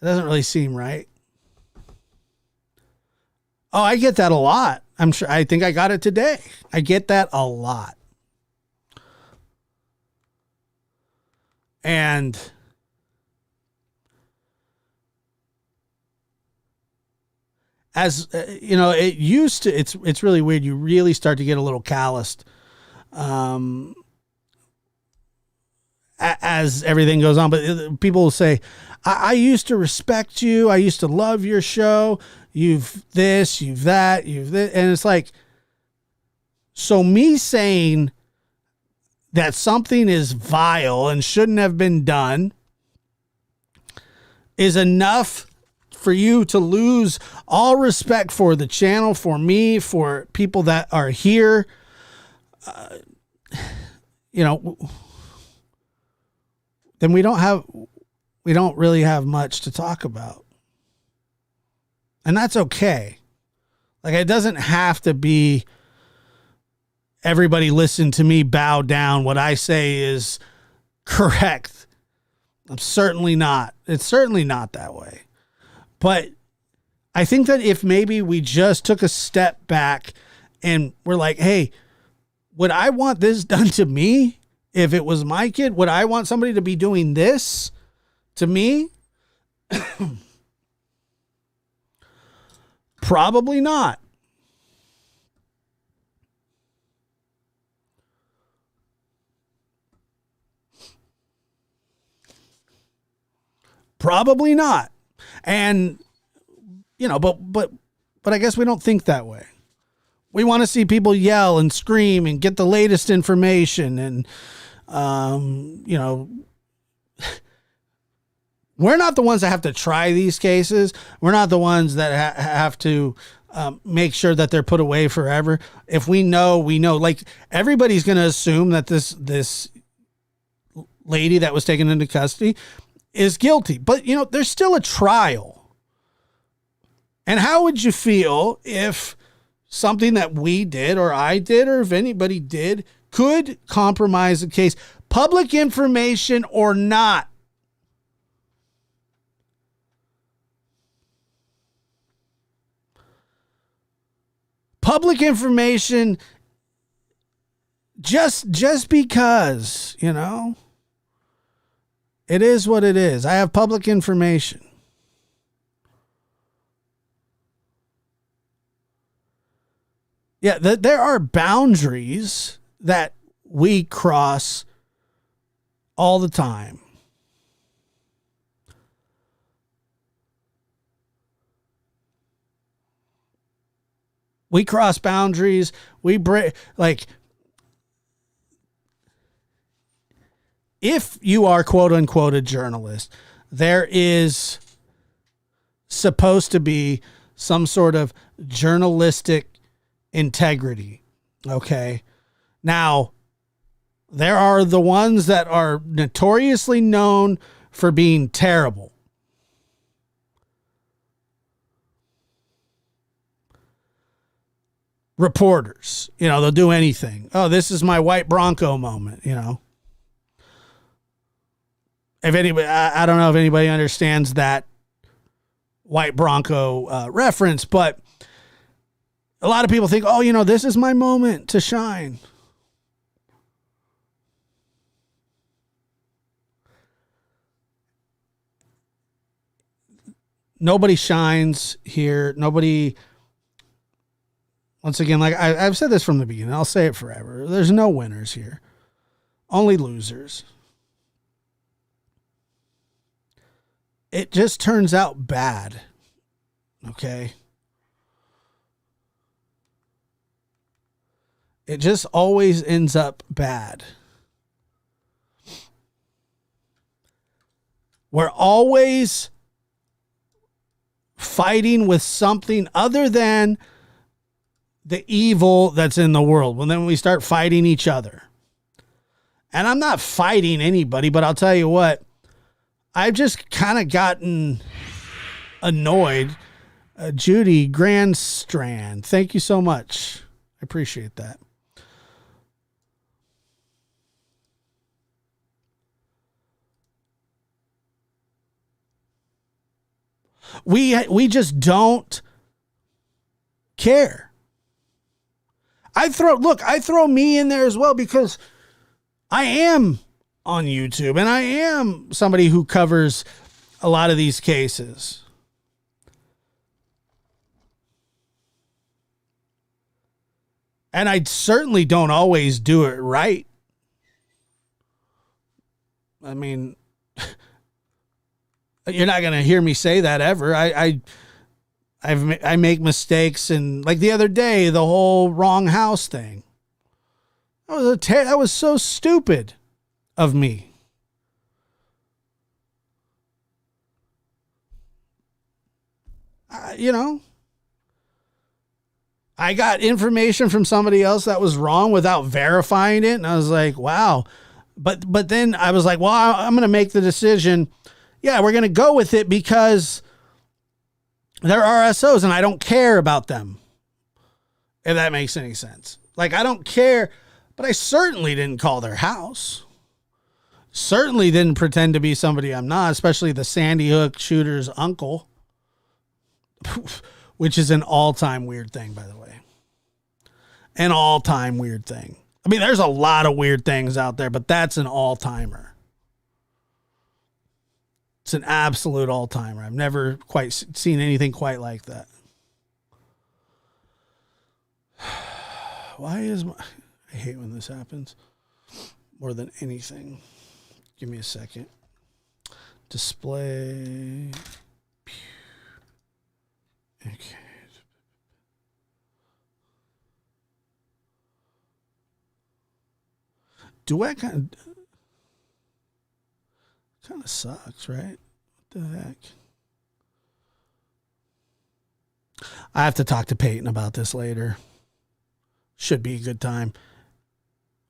It doesn't really seem right. Oh, I get that a lot. I'm sure. I think I got it today. I get that a lot. And as you know, it used to, it's really weird. You really start to get a little calloused as everything goes on. But people will say, I used to respect you. I used to love your show. You've this, you've that, you've this. And it's like, so me saying that something is vile and shouldn't have been done is enough for you to lose all respect for the channel, for me, for people that are here. You know, then we don't really have much to talk about. And that's okay. Like, it doesn't have to be everybody listen to me, bow down. What I say is correct. I'm certainly not. It's certainly not that way. But I think that if maybe we just took a step back and we're like, hey, would I want this done to me? If it was my kid, would I want somebody to be doing this to me? Probably not. Probably not. And, you know, but I guess we don't think that way. We want to see people yell and scream and get the latest information. And, you know, we're not the ones that have to try these cases. We're not the ones that have to make sure that they're put away forever. If we know, we know. Like, everybody's going to assume that this lady that was taken into custody is guilty. But, you know, there's still a trial. And how would you feel if something that we did or I did or if anybody did could compromise the case? Public information or not. Public information, just because, you know, it is what it is. I have public information. Yeah, there are boundaries that we cross all the time. We cross boundaries. We break, like, if you are quote unquote a journalist, there is supposed to be some sort of journalistic integrity. Okay. Now, there are the ones that are notoriously known for being terrible. Reporters, they'll do anything. Oh, this is my white Bronco moment, If anybody, I don't know if anybody understands that white Bronco reference, but a lot of people think, oh, this is my moment to shine. Nobody shines here. Nobody, once again, like I've said this from the beginning, I'll say it forever. There's no winners here. Only losers. It just turns out bad. Okay. It just always ends up bad. We're always fighting with something other than the evil that's in the world. Well, then we start fighting each other. And I'm not fighting anybody, but I'll tell you what, I've just kind of gotten annoyed. Judy Grandstrand, thank you so much. I appreciate that. We just don't care. I throw me in there as well because I am on YouTube and I am somebody who covers a lot of these cases. And I certainly don't always do it right. I mean, you're not going to hear me say that ever. I make mistakes, and like the other day, the whole wrong house thing. That was so stupid of me. I got information from somebody else that was wrong without verifying it, and I was like, wow. But then I was like, well, I'm going to make the decision. Yeah, we're going to go with it because they're RSOs and I don't care about them. If that makes any sense. Like, I don't care, but I certainly didn't call their house. Certainly didn't pretend to be somebody I'm not, especially the Sandy Hook shooter's uncle, which is an all-time weird thing, by the way. An all-time weird thing. I mean, there's a lot of weird things out there, but that's an all-timer. It's an absolute all-timer. I've never quite seen anything quite like that. I hate when this happens more than anything. Give me a second. Display. Okay. Do I kind of sucks, right? What the heck? I have to talk to Peyton about this later. Should be a good time.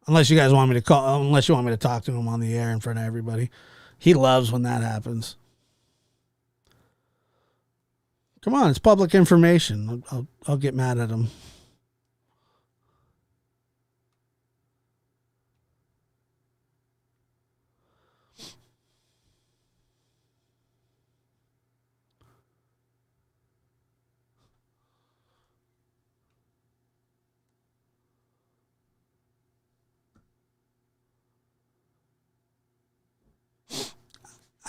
Unless you guys want me to call, unless you want me to talk to him on the air in front of everybody. He loves when that happens. Come on, it's public information. I'll get mad at him.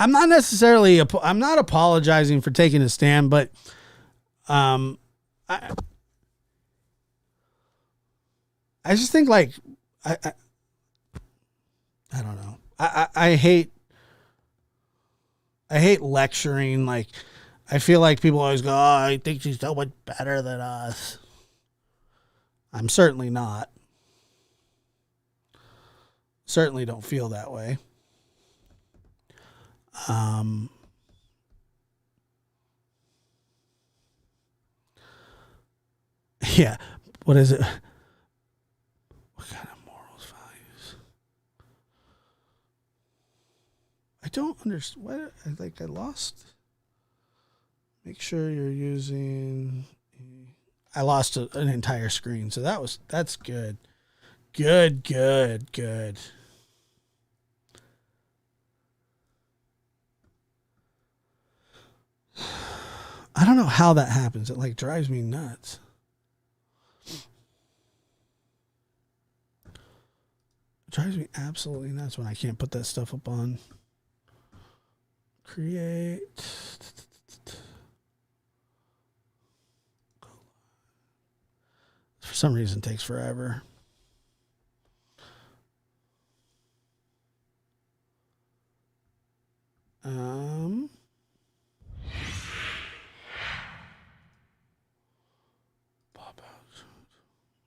I'm not apologizing for taking a stand, but I just think, like, I don't know. I hate lecturing. Like, I feel like people always go, "Oh, I think she's so much better than us." I'm certainly not. Certainly don't feel that way. Yeah. What is it? What kind of morals, values? I don't understand. What? I lost. Make sure you're using. I lost an entire screen, so that's good. Good. I don't know how that happens. It like drives me nuts. It drives me absolutely nuts when I can't put that stuff up on create. For some reason, it takes forever. Pop out.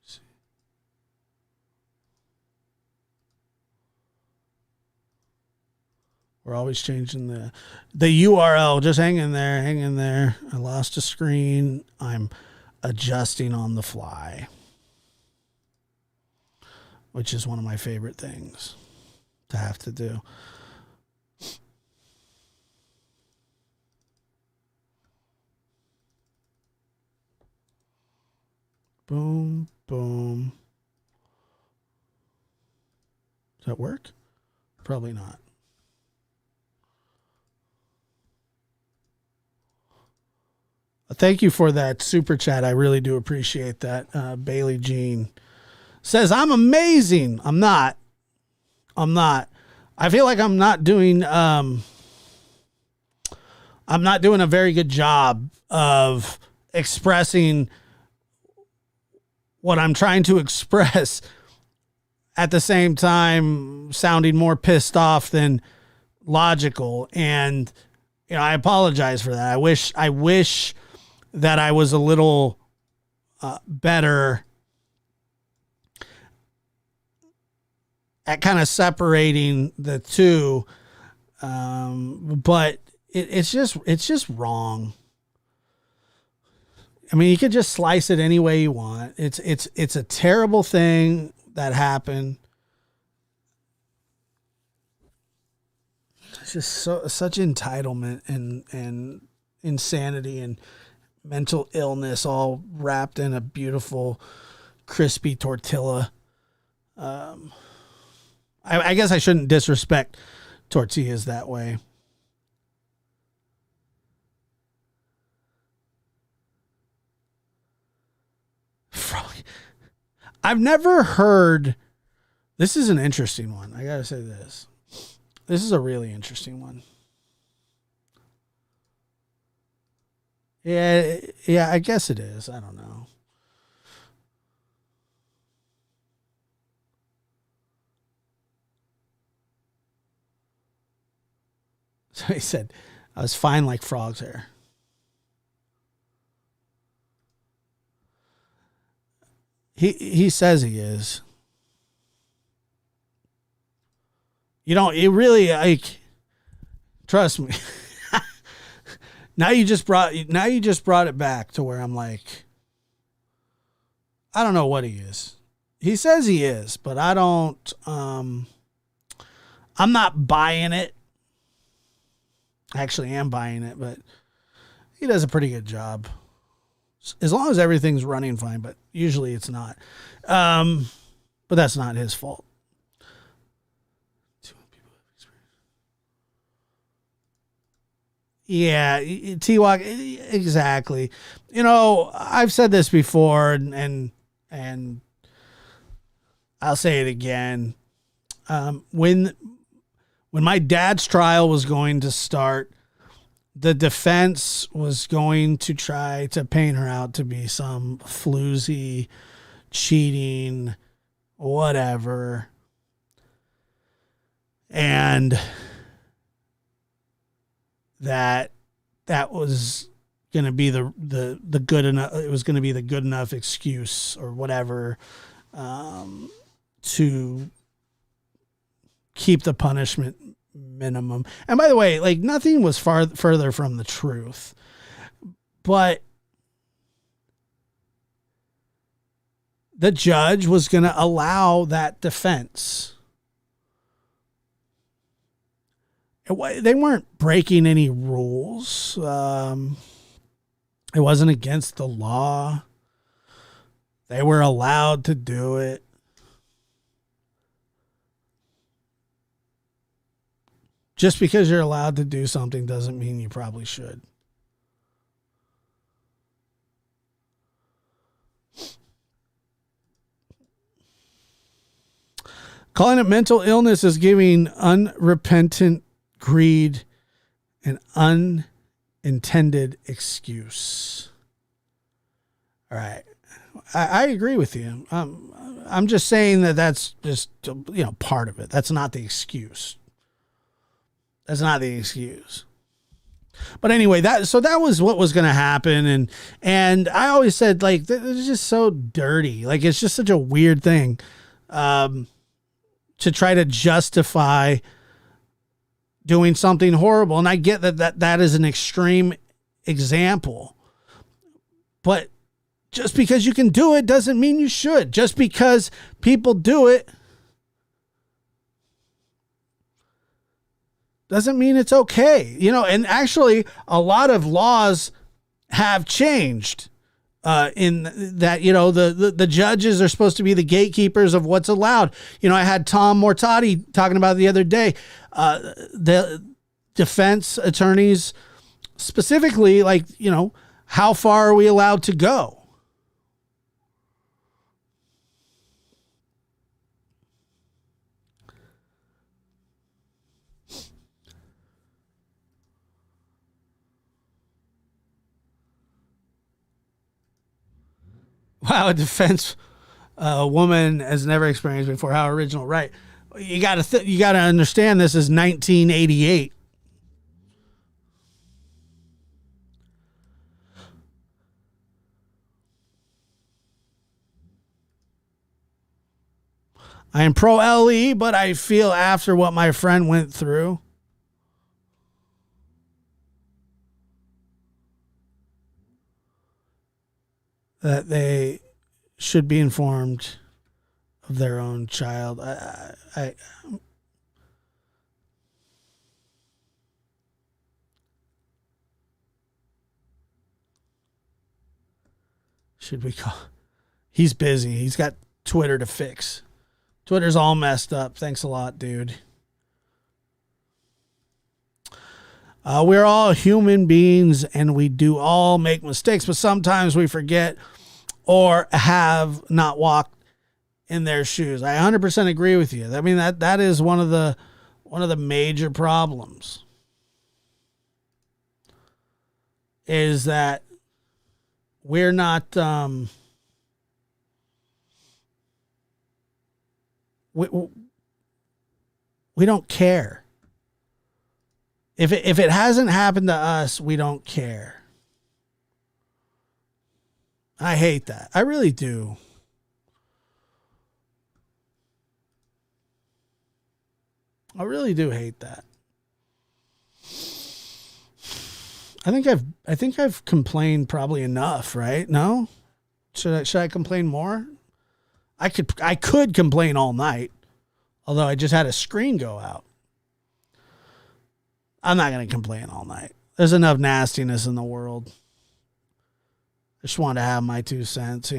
Let's see. We're always changing the URL. Just hang in there. I lost a screen. I'm adjusting on the fly, which is one of my favorite things to have to do. Boom, boom. Does that work? Probably not. Thank you for that super chat. I really do appreciate that. Bailey Jean says, I'm amazing. I'm not. I feel like I'm not doing a very good job of expressing what I'm trying to express, at the same time sounding more pissed off than logical. And, I apologize for that. I wish that I was a little better at kind of separating the two. But it's just wrong. I mean, you could just slice it any way you want. It's a terrible thing that happened. It's just such entitlement and insanity and mental illness all wrapped in a beautiful, crispy tortilla. I guess I shouldn't disrespect tortillas that way. I've never heard. This is an interesting one. I gotta say this. This is a really interesting one. Yeah, I guess it is. I don't know. So he said, I was fine like frog's hair. He says he is. It really, like, trust me. Now you just brought it back to where I'm like, I don't know what he is. He says he is, but I don't, I'm not buying it. I actually am buying it, but he does a pretty good job. As long as everything's running fine, but usually it's not. But that's not his fault. Yeah, T-Walk, exactly. I've said this before, and I'll say it again. When my dad's trial was going to start, the defense was going to try to paint her out to be some floozy, cheating, whatever. and that was going to be the good enough. It was going to be the good enough excuse or whatever to keep the punishment minimum. And by the way, like, nothing was further from the truth, but the judge was going to allow that defense. They weren't breaking any rules. It wasn't against the law. They were allowed to do it. Just because you're allowed to do something doesn't mean you probably should. Calling it mental illness is giving unrepentant greed an unintended excuse. All right. I agree with you. I'm just saying that's just, part of it. That's not the excuse. That's not the excuse. But anyway, that was what was going to happen. And I always said, like, it's just so dirty. Like, it's just such a weird thing to try to justify doing something horrible. And I get that is an extreme example. But just because you can do it doesn't mean you should. Just because people do it doesn't mean it's okay. And actually a lot of laws have changed in that, the judges are supposed to be the gatekeepers of what's allowed. I had Tom Mortati talking about it the other day. The defense attorneys specifically, like, how far are we allowed to go? Wow, a defense woman has never experienced before. How original, right? You got to understand this is 1988. I am pro LE, but I feel after what my friend went through, that they should be informed of their own child. I should we call? He's busy. He's got Twitter to fix. Twitter's all messed up. Thanks a lot, dude. We're all human beings and we do all make mistakes, but sometimes we forget or have not walked in their shoes. I 100% agree with you. I mean, that is one of the major problems, is that we're not we don't care. If it hasn't happened to us, we don't care. I hate that. I really do. I really do hate that. I think I've complained probably enough, right? No? Should I complain more? I could complain all night, although I just had a screen go out. I'm not going to complain all night. There's enough nastiness in the world. I just want to have my 2 cents,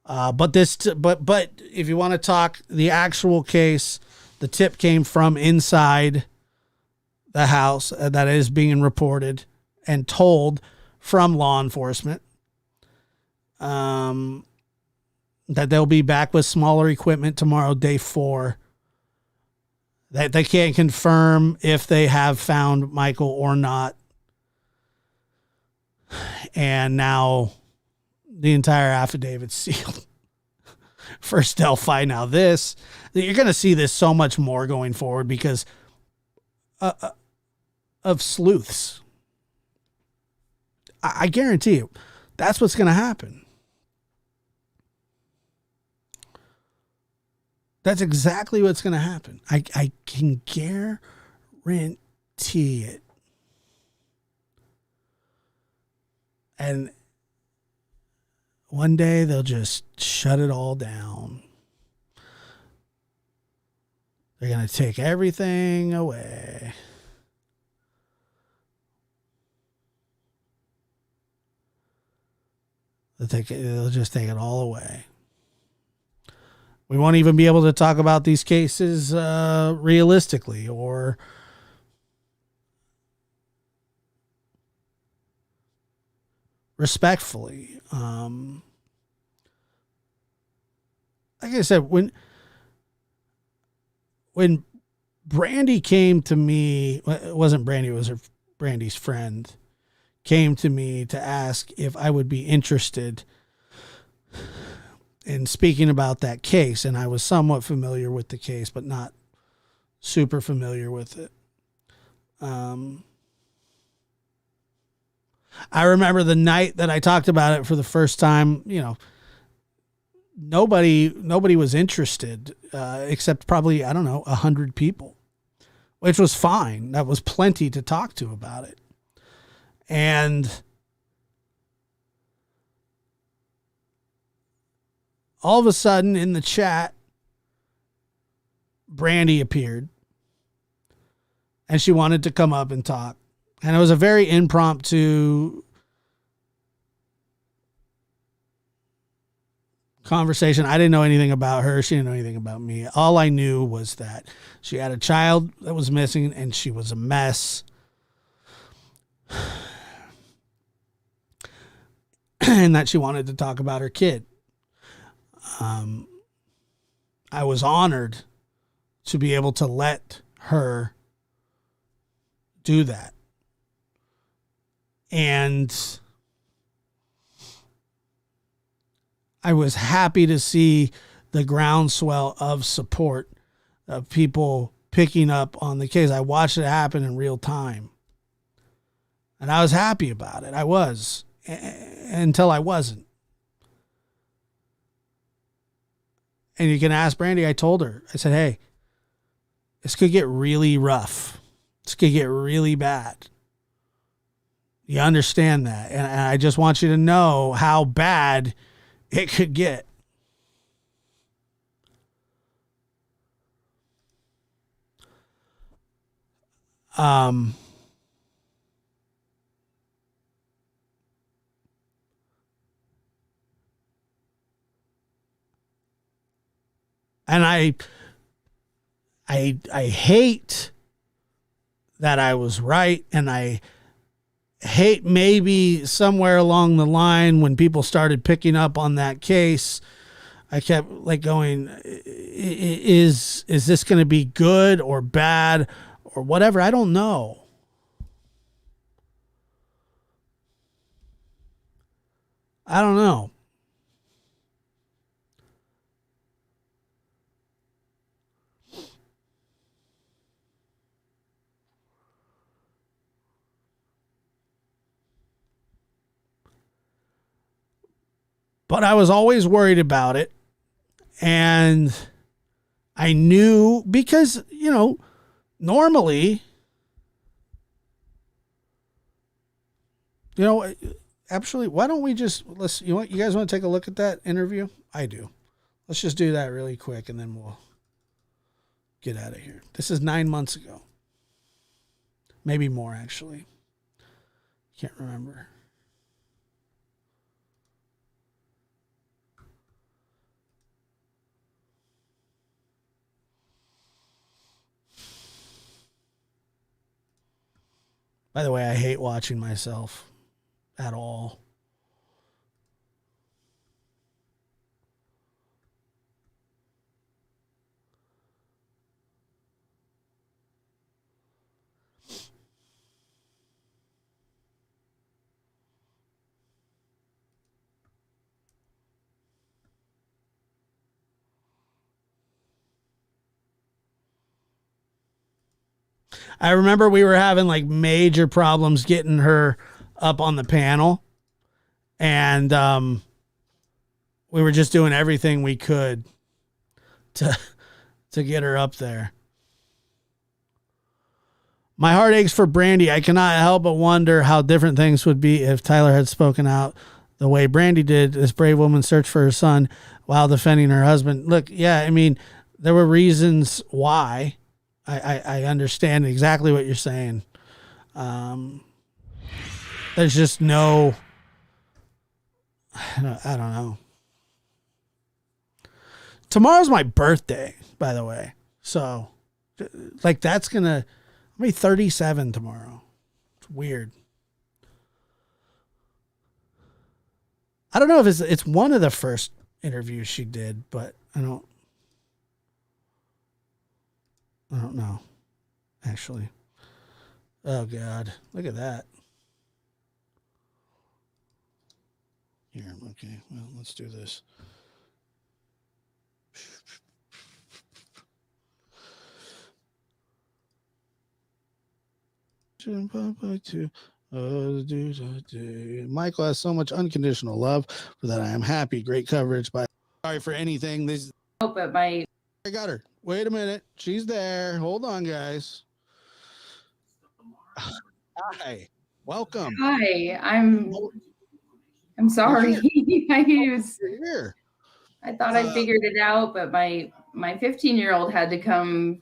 But if you want to talk the actual case, the tip came from inside the house that is being reported and told from law enforcement that they'll be back with smaller equipment tomorrow, day 4. That they can't confirm if they have found Michael or not. And now the entire affidavit's sealed. First Delphi, now this. You're going to see this so much more going forward because of sleuths. I guarantee you, that's what's going to happen. That's exactly what's going to happen. I can guarantee it. And one day they'll just shut it all down. They're going to take everything away. They'll just take it all away. We won't even be able to talk about these cases realistically or respectfully. Like I said, when Brandy came to me, it wasn't Brandy, it was Brandy's friend, came to me to ask if I would be interested in speaking about that case. And I was somewhat familiar with the case, but not super familiar with it. I remember the night that I talked about it for the first time, nobody was interested, except probably, 100 people, which was fine. That was plenty to talk to about it. And all of a sudden in the chat, Brandy appeared and she wanted to come up and talk. And it was a very impromptu conversation. I didn't know anything about her. She didn't know anything about me. All I knew was that she had a child that was missing and she was a mess. And that she wanted to talk about her kid. I was honored to be able to let her do that. And I was happy to see the groundswell of support of people picking up on the case. I watched it happen in real time. And I was happy about it. I was. Until I wasn't. And you can ask Brandy, I told her, I said, hey, this could get really rough. This could get really bad. You understand that. And I just want you to know how bad it could get. And I hate that I was right, and I hate maybe somewhere along the line when people started picking up on that case, I kept like going, is this going to be good or bad or whatever? I don't know. I don't know. But I was always worried about it. And I knew because, normally, actually, why don't we just, you guys want to take a look at that interview? I do. Let's just do that really quick and then we'll get out of here. This is 9 months ago. Maybe more, actually. Can't remember. By the way, I hate watching myself at all. I remember we were having like major problems getting her up on the panel, and we were just doing everything we could to get her up there. My heart aches for Brandy. I cannot help but wonder how different things would be if Tyler had spoken out the way Brandy did. This brave woman searched for her son while defending her husband. Look, yeah, I mean, there were reasons why. I understand exactly what you're saying. There's just no, I don't know. Tomorrow's my birthday, by the way. So, like, that's going to, I'll be 37 tomorrow. It's weird. I don't know if it's one of the first interviews she did, but I don't know, actually. Oh, God. Look at that. Here, okay. Well, let's do this. Michael has so much unconditional love for that. I am happy. Great coverage. By sorry for anything. This. Oh, but I got her. Wait a minute. She's there. Hold on, guys. Hi. Welcome. Hi. I'm sorry. I thought I figured it out, but my 15-year-old had to come.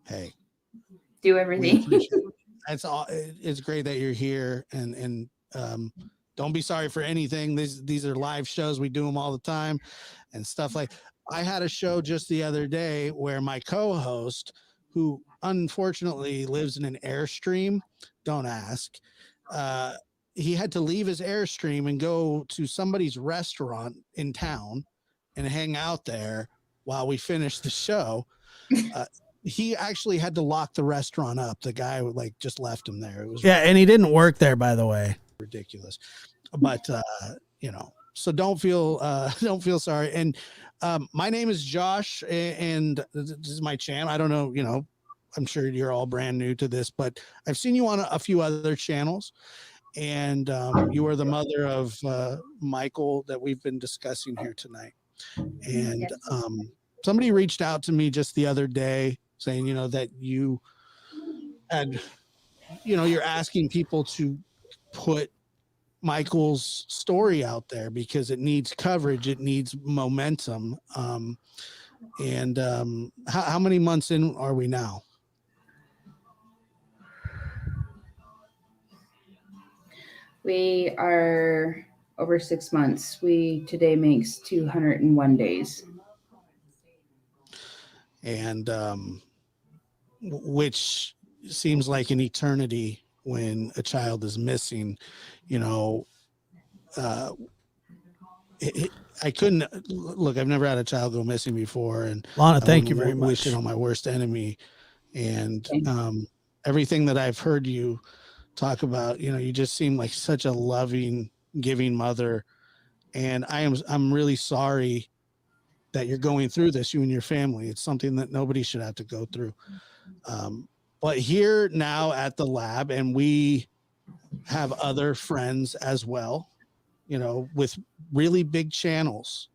Hey. Do everything. That's all. It's great that you're here, and don't be sorry for anything. These are live shows. We do them all the time, and stuff like. I had a show just the other day where my co-host, who unfortunately lives in an Airstream, don't ask, he had to leave his Airstream and go to somebody's restaurant in town and hang out there while we finished the show. He actually had to lock the restaurant up. The guy like just left him there. It was and he didn't work there, by the way. Ridiculous. But so don't feel sorry. And my name is Josh, and this is my channel. I don't know, I'm sure you're all brand new to this, but I've seen you on a few other channels, and you are the mother of Michael that we've been discussing here tonight. And somebody reached out to me just the other day saying, that you had, you're asking people to put Michael's story out there because it needs coverage. It needs momentum. How many months in are we now? We are over 6 months. Today makes 201 days. And which seems like an eternity when a child is missing. I couldn't look. I've never had a child go missing before, and Lana, thank you very much. Wish it on my worst enemy, and everything that I've heard you talk about, you just seem like such a loving, giving mother, and I'm really sorry that you're going through this, you and your family. It's something that nobody should have to go through. But here now at the lab, and we have other friends as well, with really big channels.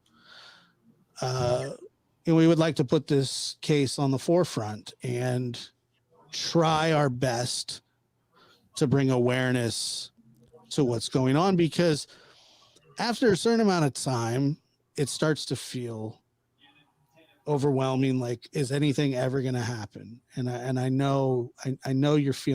We would like to put this case on the forefront and try our best to bring awareness to what's going on, because after a certain amount of time, it starts to feel overwhelming. Like, is anything ever going to happen? And I know you're feeling